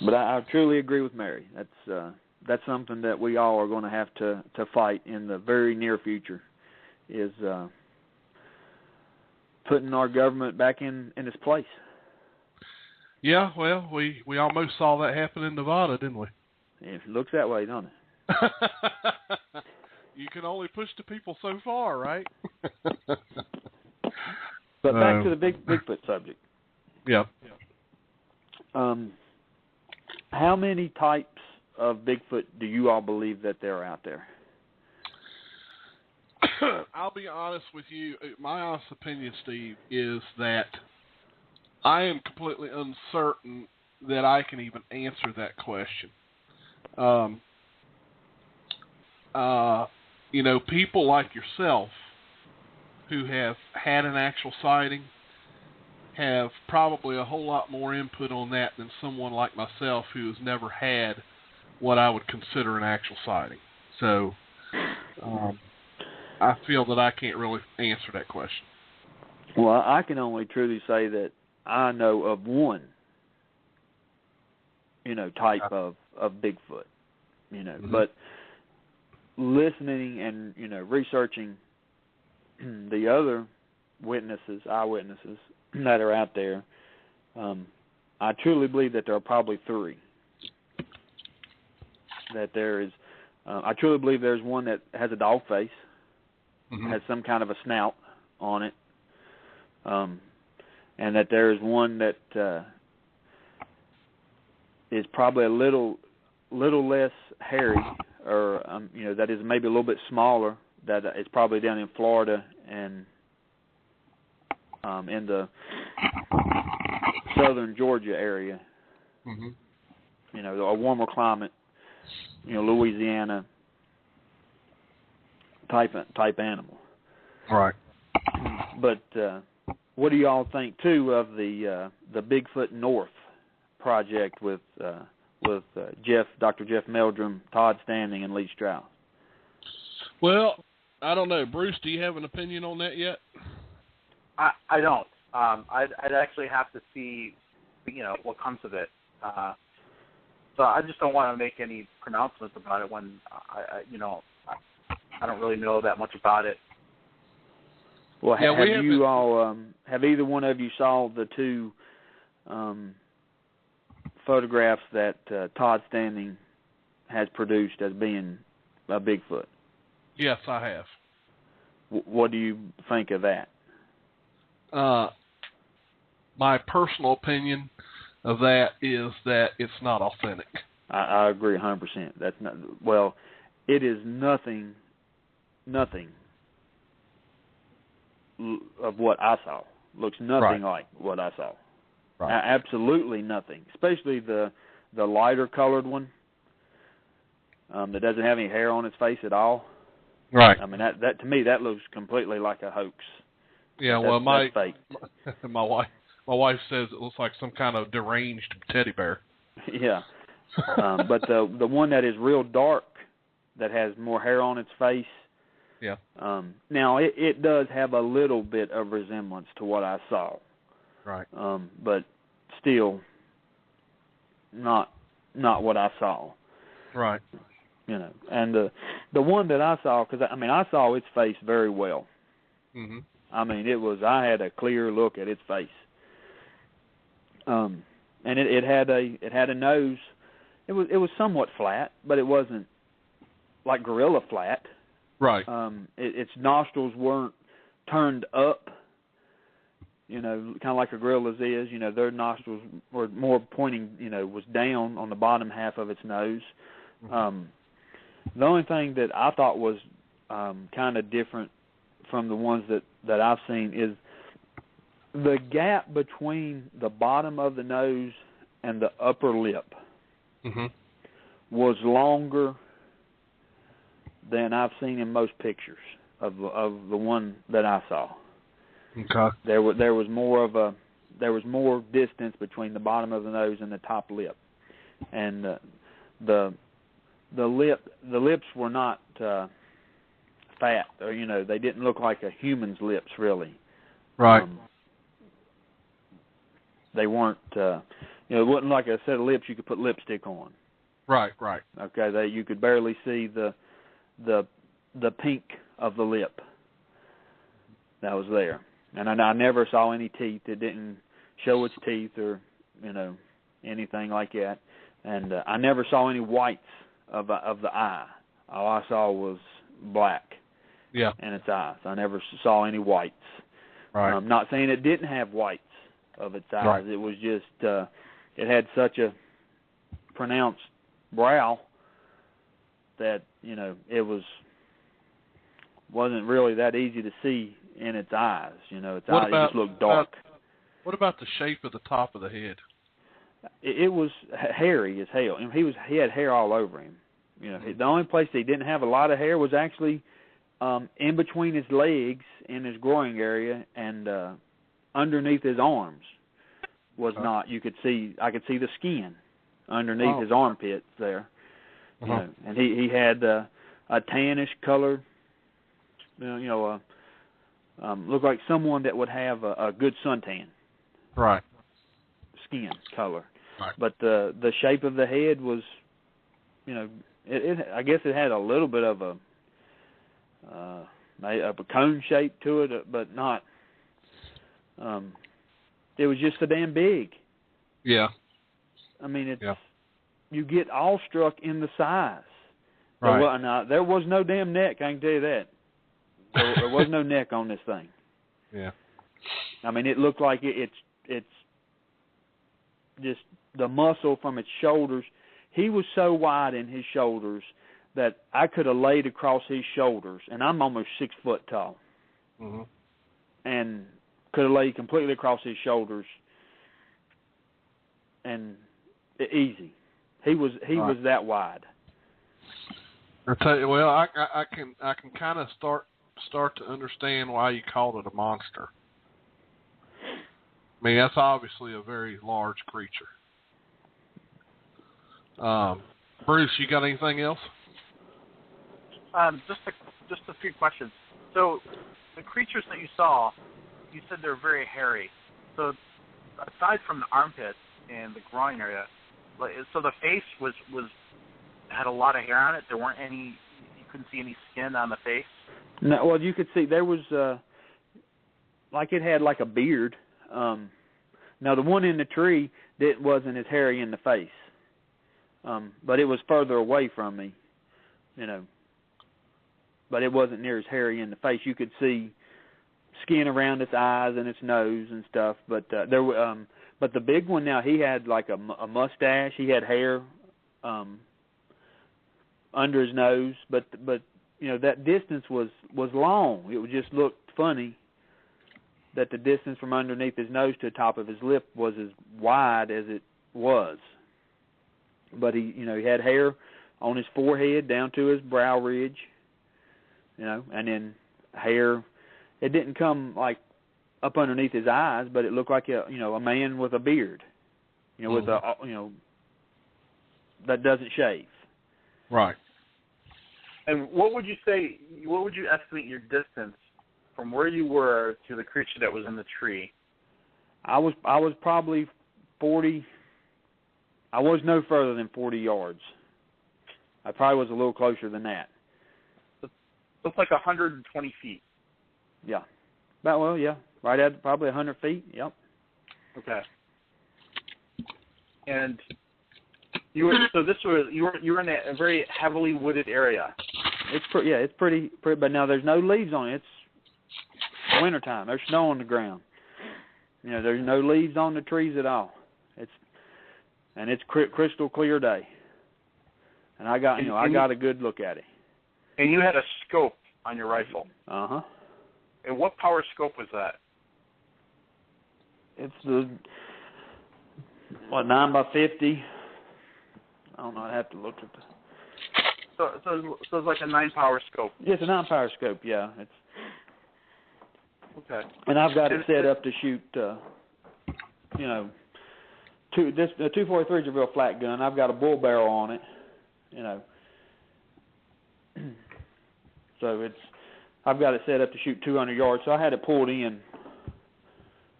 But I truly agree with Mary. That's something that we all are going to have to fight in the very near future, is putting our government back in its place. Yeah, well, we almost saw that happen in Nevada, didn't we? It looks that way, don't it? You can only push the people so far, right? But back to the Bigfoot subject. Yeah. How many types of Bigfoot do you all believe that there are out there? I'll be honest with you. My honest opinion, Steve, is that I am completely uncertain that I can even answer that question. People like yourself who have had an actual sighting have probably a whole lot more input on that than someone like myself who has never had what I would consider an actual sighting. So I feel that I can't really answer that question. Well, I can only truly say that I know of one, type of Bigfoot, mm-hmm. But listening and, researching the other eyewitnesses that are out there, I truly believe that there are probably three. That there is, I truly believe there's one that has a dog face, mm-hmm. has some kind of a snout on it, and that there is one that is probably a little less hairy, or that is maybe a little bit smaller. That is probably down in Florida and in the southern Georgia area. Mm-hmm. A warmer climate. Louisiana type animal. Right. But what do y'all think too of the Bigfoot North project with Dr. Jeff Meldrum, Todd Standing, and Lee Strauss? Well, I don't know. Bruce, do you have an opinion on that yet? I don't. I'd actually have to see, what comes of it. So I just don't want to make any pronouncements about it when I don't really know that much about it. Well, have either one of you saw the two photographs that Todd Standing has produced as being a Bigfoot? Yes, I have. What do you think of that? My personal opinion of that is that it's not authentic. I agree 100%. That's not, well, it is nothing of what I saw. Looks nothing like what I saw. Right. Absolutely nothing. Especially the lighter colored one that doesn't have any hair on its face at all. Right. I mean, that to me that looks completely like a hoax. Yeah. That's fake. My wife says it looks like some kind of deranged teddy bear. Yeah. But the one that is real dark, that has more hair on its face. Yeah. Now it does have a little bit of resemblance to what I saw. Right. But still not what I saw. Right. And the one that I saw, because I saw its face very well. Mm-hmm. I had a clear look at its face. And it had a nose. It was somewhat flat, but it wasn't like gorilla flat. Right. Its nostrils weren't turned up, kind of like a gorilla's is. Their nostrils were more pointing, was down on the bottom half of its nose. Mm-hmm. The only thing that I thought was kind of different from the ones that I've seen is the gap between the bottom of the nose and the upper lip Mm-hmm. was longer than I've seen in most pictures of the one that I saw. Okay. There was more distance between the bottom of the nose and the top lip, and the lips were not fat, or they didn't look like a human's lips really. Right. They weren't. It wasn't like a set of lips you could put lipstick on. Right. Okay, you could barely see the pink of the lip that was there, and I never saw any teeth. It didn't show its teeth or anything like that, and I never saw any whites of the eye. All I saw was black. Yeah. In its eyes. I never saw any whites. Right. I'm not saying it didn't have whites of its eyes. Right. It was just it had such a pronounced brow that it wasn't really that easy to see in its eyes. Its eyes just looked dark. What about the shape of the top of the head? It was hairy as hell. He had hair all over him. The only place he didn't have a lot of hair was actually in between his legs in his groin area and underneath his arms was not. I could see the skin underneath his armpits there. And he had a tannish color. Looked like someone that would have a good suntan. Right. Skin color. Right. But the shape of the head was, I guess it had a little bit of a cone shape to it, but not. It was just so damn big. Yeah. I mean, you get awestruck in the size. Right. There was no damn neck. I can tell you that. There was no neck on this thing. Yeah. I mean, it looked like it's just the muscle from its shoulders. He was so wide in his shoulders that I could have laid across his shoulders, and I'm almost 6 foot tall, and could have laid completely across his shoulders, and easy. He was that wide. I tell you, well, I can kind of start to understand why you called it a monster. I mean, that's obviously a very large creature. Bruce, you got anything else? Just a few questions. So, the creatures that you saw, you said they're very hairy. So, aside from the armpits and the groin area, so the face had a lot of hair on it. There weren't any. You couldn't see any skin on the face. No, well, you could see there was like it had like a beard. Now the one in the tree wasn't as hairy in the face, but it was further away from me, But it wasn't near as hairy in the face. You could see skin around its eyes and its nose and stuff. But but the big one now, he had like a mustache. He had hair under his nose, but that distance was long. It just looked funny that the distance from underneath his nose to the top of his lip was as wide as it was. But he had hair on his forehead down to his brow ridge, and then hair. It didn't come like up underneath his eyes, but it looked like a man with a beard, with that doesn't shave. Right. And what would you say? What would you estimate your distance from where you were to the creature that was in the tree? I was probably 40. I was no further than 40 yards. I probably was a little closer than that. So it's like 120 feet. Yeah. Right at probably 100 feet. Yep. Okay. And you were in a very heavily wooded area. It's pretty, but now there's no leaves on it. It's wintertime. There's snow on the ground. There's no leaves on the trees at all. It's crystal clear day. And I got a good look at it. And you had a scope on your rifle. Uh-huh. And what power scope was that? It's the What, 9 by 50? I don't know. I'd have to look at the. So it's like a 9-power scope. Yeah, it's a 9-power scope. Yeah, it's. Okay. And I've got it set up to shoot. You know, the 243 is a real flat gun. I've got a bull barrel on it. You know. So I've got it set up to shoot 200 yards. So I had it pulled in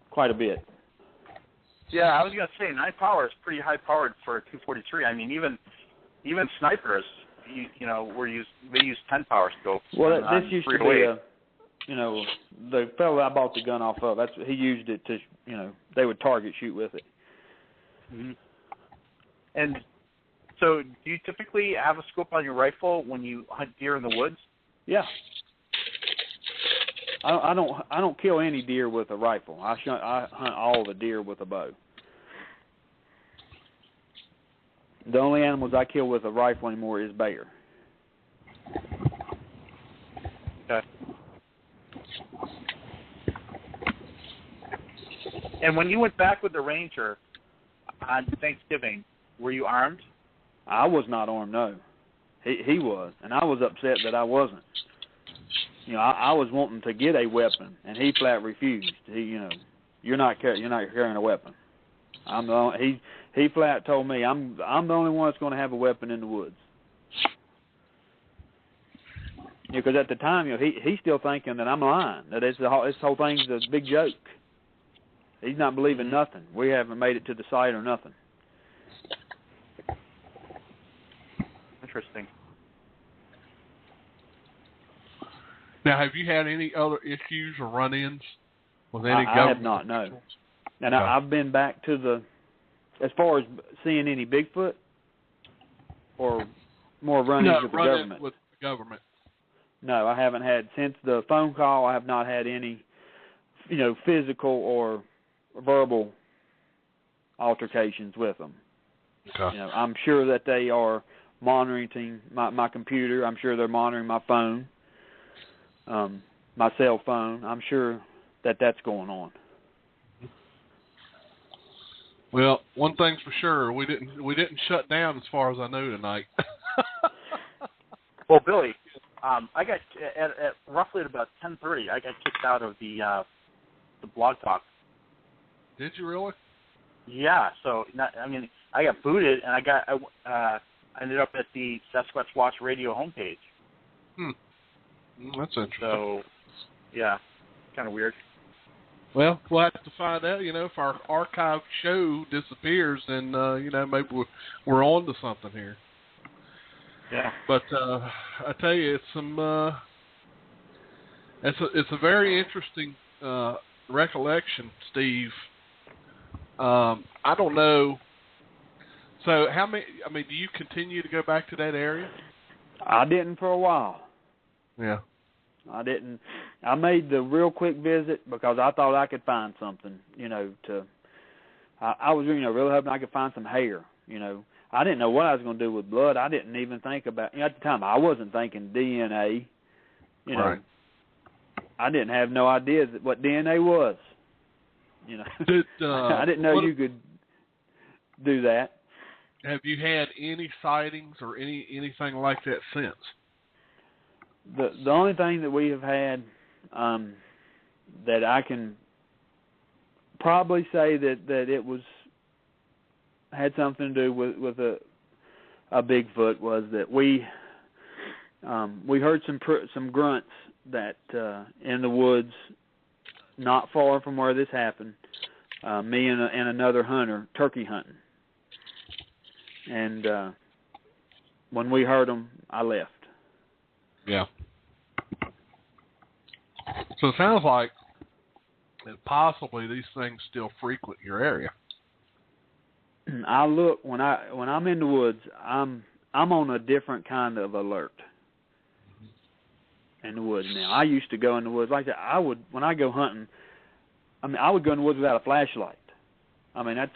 quite a bit. Yeah, I was gonna say 9 power is pretty high powered for a 243. I mean, even snipers, you know, they use 10 power scopes. Well, this used to be you know, the fellow I bought the gun off of. He used it to, you know, they would target shoot with it. Mm-hmm. And so, do you typically have a scope on your rifle when you hunt deer in the woods? Yeah. I don't kill any deer with a rifle. I hunt all the deer with a bow. The only animals I kill with a rifle anymore is bear. Okay. And when you went back with the Ranger on Thanksgiving, were you armed? I was not armed, no. He was, and I was upset that I wasn't. You know, I was wanting to get a weapon, and he flat refused. You know, you're not carrying a weapon. He flat told me I'm the only one that's going to have a weapon in the woods. Because at the time, you know, he's still thinking that I'm lying. That this whole thing's a big joke. He's not believing nothing. We haven't made it to the site or nothing. Interesting. Now, have you had any other issues or run-ins with any government? I have not, no. And okay. I've been back to as far as seeing any Bigfoot, or more run-ins with the government? With the government. No, I haven't had, since the phone call, I have not had any, you know, physical or verbal altercations with them. Okay. You know, I'm sure that they are monitoring my computer. I'm sure they're monitoring my phone, my cell phone. I'm sure that that's going on. Well, one thing's for sure, we didn't shut down as far as I know tonight. Well, Billy, I got at roughly at about 10:30. I got kicked out of the Blog Talk. Did you really? Yeah. So I got booted, and I ended up at the Sasquatch Watch Radio homepage. That's interesting. So, yeah, kind of weird. Well, we'll have to find out. You know, if our archive show disappears, then you know, maybe we're on to something here. Yeah. But I tell you, it's a very interesting recollection, Steve. I don't know. So how many? I mean, do you continue to go back to that area? I didn't for a while. Yeah. I didn't. I made the real quick visit because I thought I could find something. You know, I was really hoping I could find some hair. You know, I didn't know what I was going to do with blood. I didn't even think about. At the time, I wasn't thinking DNA. You know, right. I didn't have no idea what DNA was. You know, I didn't know you could do that. Have you had any sightings or anything like that since? The only thing that we have had that I can probably say that it had something to do with a Bigfoot was that we heard some grunts that in the woods not far from where this happened. Me and another hunter turkey hunting, and when we heard them, I left. Yeah. So it sounds like that possibly these things still frequent your area. I look when I'm in the woods, I'm on a different kind of alert in the woods now. I used to go in the woods like that. I would, when I go hunting, I would go in the woods without a flashlight. I mean, that's,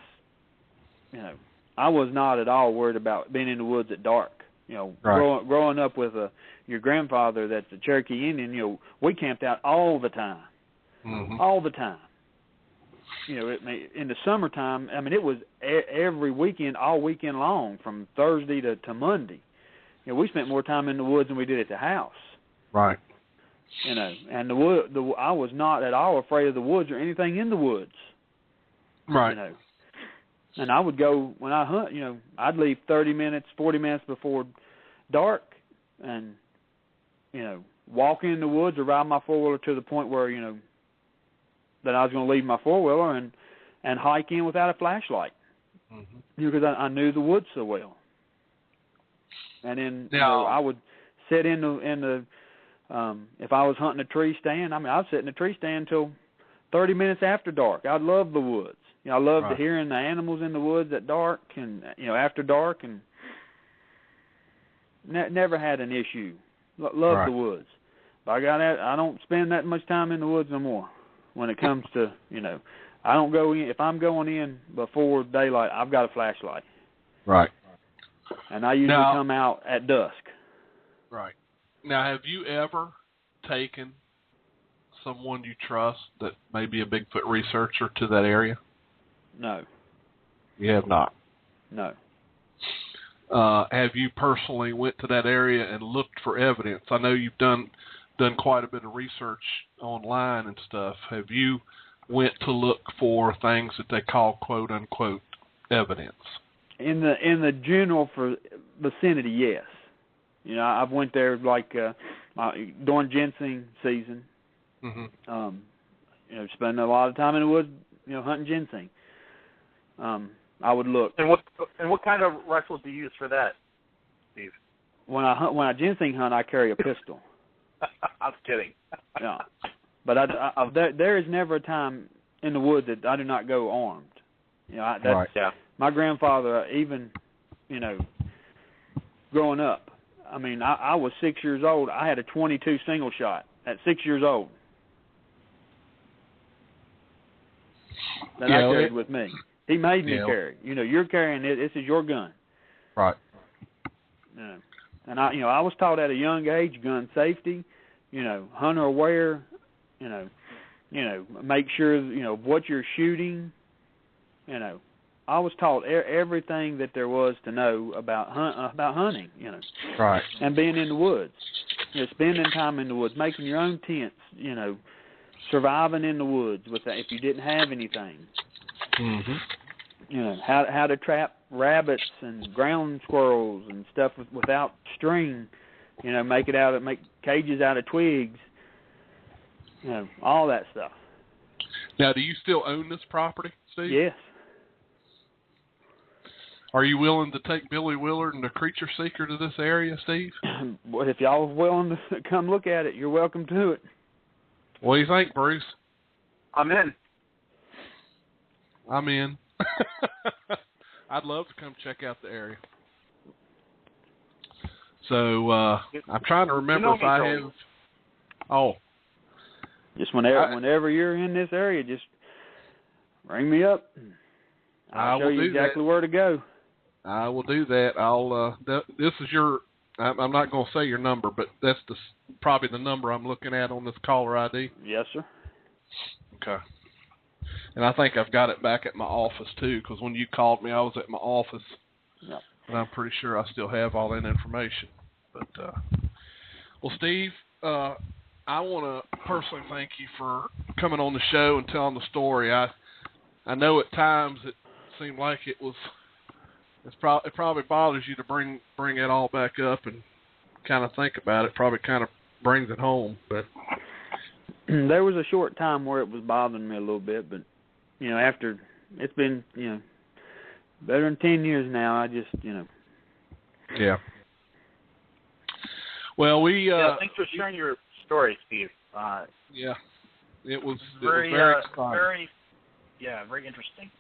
you know, I was not at all worried about being in the woods at dark. You know, right. growing up with your grandfather that's a Cherokee Indian, you know, we camped out all the time. Mm-hmm. All the time. in the summertime, I mean, it was every weekend, all weekend long, from Thursday to Monday. We spent more time in the woods than we did at the house. Right. And I was not at all afraid of the woods or anything in the woods. Right. And I would go, when I hunt, I'd leave 30 minutes, 40 minutes before dark and, walk in the woods or ride my four-wheeler to the point where, that I was going to leave my four-wheeler and hike in without a flashlight. Mm-hmm. Because I knew the woods so well. And then now, I would sit in the if I was hunting a tree stand, I'd sit in a tree stand until 30 minutes after dark. I love the woods. I love right. hearing the animals in the woods at dark and after dark, and never had an issue. Love right. the woods. But I don't spend that much time in the woods no more. When it comes to I don't go in. If I'm going in before daylight, I've got a flashlight. Right. And I usually come out at dusk. Right. Now, have you ever taken someone you trust that may be a Bigfoot researcher to that area? No. You have not? No. Have you personally went to that area and looked for evidence? I know you've done quite a bit of research online and stuff. Have you went to look for things that they call quote unquote evidence? In the general vicinity, yes. I've went there like during ginseng season. Mm-hmm. Spending a lot of time in the woods, hunting ginseng. I would look. And what kind of rifles do you use for that, Steve? When I ginseng hunt, I carry a pistol. I was kidding. Yeah, but there is never a time in the woods that I do not go armed. Right. Yeah. My grandfather, even growing up, I was 6 years old. I had a .22 single shot at 6 years old that I carried with me. He made me carry. You're carrying it. This is your gun. Right. And I was taught at a young age gun safety. Hunter aware. Make sure what you're shooting. I was taught everything that there was to know about hunting. Right. And being in the woods. Spending time in the woods, making your own tents. Surviving in the woods if you didn't have anything. Mm-hmm. How to trap rabbits and ground squirrels and stuff without string. Make cages out of twigs. All that stuff. Now, do you still own this property, Steve? Yes. Are you willing to take Billy Willard and the Creature Seeker to this area, Steve? Well, if y'all are willing to come look at it, you're welcome to it. What do you think, Bruce? I'm in. I'm in. I'd love to come check out the area. So I'm trying to remember if I have. Oh. Just whenever you're in this area, just ring me up. I'll show you exactly where to go. I will do that. This is your. I'm not going to say your number, but that's probably the number I'm looking at on this caller ID. Yes, sir. Okay. And I think I've got it back at my office, too, because when you called me, I was at my office. Yep. And I'm pretty sure I still have all that information. But, well, Steve, I want to personally thank you for coming on the show and telling the story. I know at times it seemed like it probably bothers you to bring it all back up and kind of think about it. Probably kind of brings it home, but there was a short time where it was bothering me a little bit, but after it's been better than 10 years now, I just yeah. Well, thanks for sharing your story, Steve. Yeah, it was very exciting. Very interesting.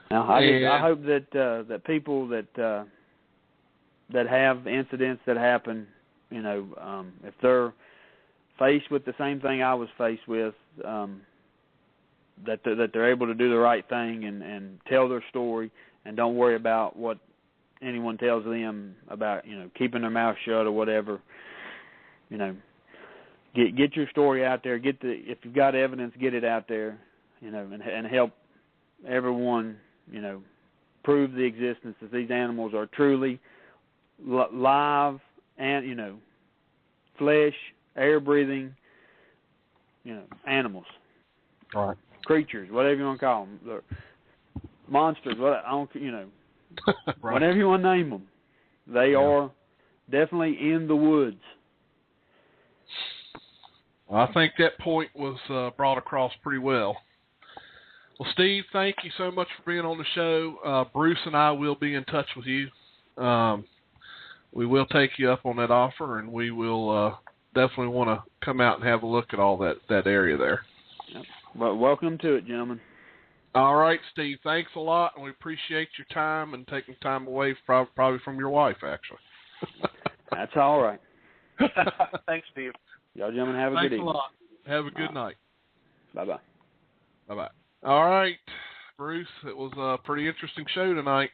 Now, I hope that people that have incidents that happen, if they're faced with the same thing I was faced with, that they're able to do the right thing and tell their story and don't worry about what anyone tells them about, keeping their mouth shut or whatever. Get your story out there. If you've got evidence, get it out there. and help everyone, prove the existence that these animals are truly live and, flesh, air-breathing, animals. Right. Creatures, whatever you want to call them. They're monsters, Right. whatever you want to name them. They are definitely in the woods. Well, I think that point was brought across pretty well. Well, Steve, thank you so much for being on the show. Bruce and I will be in touch with you. We will take you up on that offer, and we will definitely want to come out and have a look at all that area there. Yep. Well, welcome to it, gentlemen. All right, Steve, thanks a lot, and we appreciate your time and taking time away probably from your wife, actually. That's all right. Thanks, Steve. Y'all gentlemen have a Thanks good evening. a lot. Have a good night. Bye-bye. Bye-bye. All right, Bruce, it was a pretty interesting show tonight.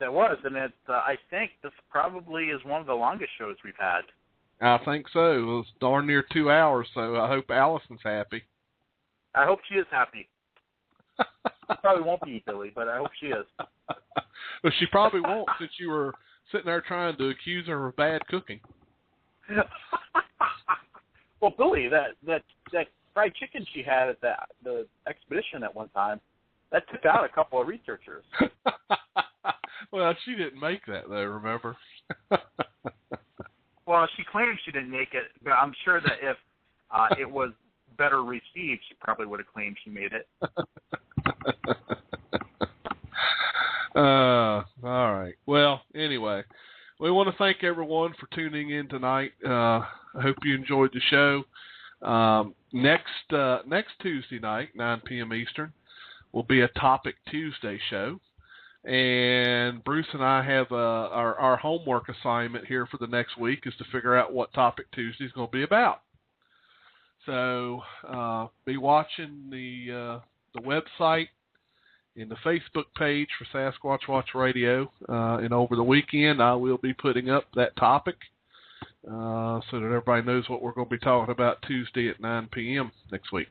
That was, and I think this probably is one of the longest shows we've had. I think so. It was darn near 2 hours, so I hope Allison's happy. I hope she is happy. She probably won't be, Billy, but I hope she is. Well, she probably won't, since you were sitting there trying to accuse her of bad cooking. Well, Billy, that fried chicken she had at the expedition at one time, that took out a couple of researchers. Well, she didn't make that, though, remember? Well, she claimed she didn't make it, but I'm sure that if it was better received, she probably would have claimed she made it. All right. Well, anyway, we want to thank everyone for tuning in tonight. I hope you enjoyed the show. Next Tuesday night, 9 p.m. Eastern, will be a Topic Tuesday show. And Bruce and I have our homework assignment here for the next week is to figure out what Topic Tuesday is going to be about. So be watching the website and the Facebook page for Sasquatch Watch Radio. And over the weekend, I will be putting up that topic so that everybody knows what we're going to be talking about Tuesday at 9 p.m. next week.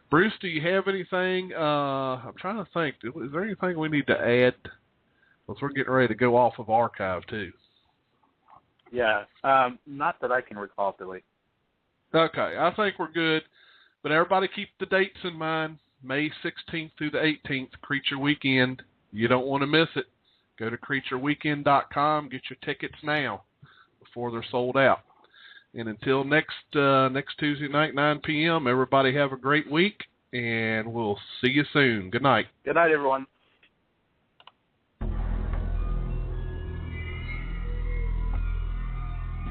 Bruce, do you have anything? I'm trying to think. Is there anything we need to add? Because we're getting ready to go off of archive, too. Yeah, not that I can recall, Billy. Okay, I think we're good. But everybody keep the dates in mind. May 16th through the 18th, Creature Weekend. You don't want to miss it. Go to creatureweekend.com. Get your tickets now before they're sold out. And until next Tuesday night, 9 p.m., everybody have a great week, and we'll see you soon. Good night. Good night, everyone.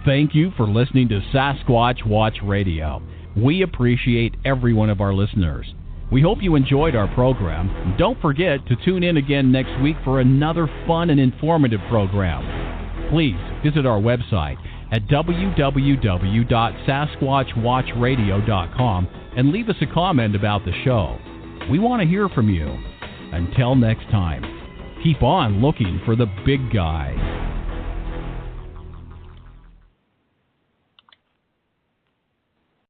Thank you for listening to Sasquatch Watch Radio. We appreciate every one of our listeners. We hope you enjoyed our program. And don't forget to tune in again next week for another fun and informative program. Please visit our website at www.sasquatchwatchradio.com and leave us a comment about the show. We want to hear from you. Until next time, keep on looking for the big guys.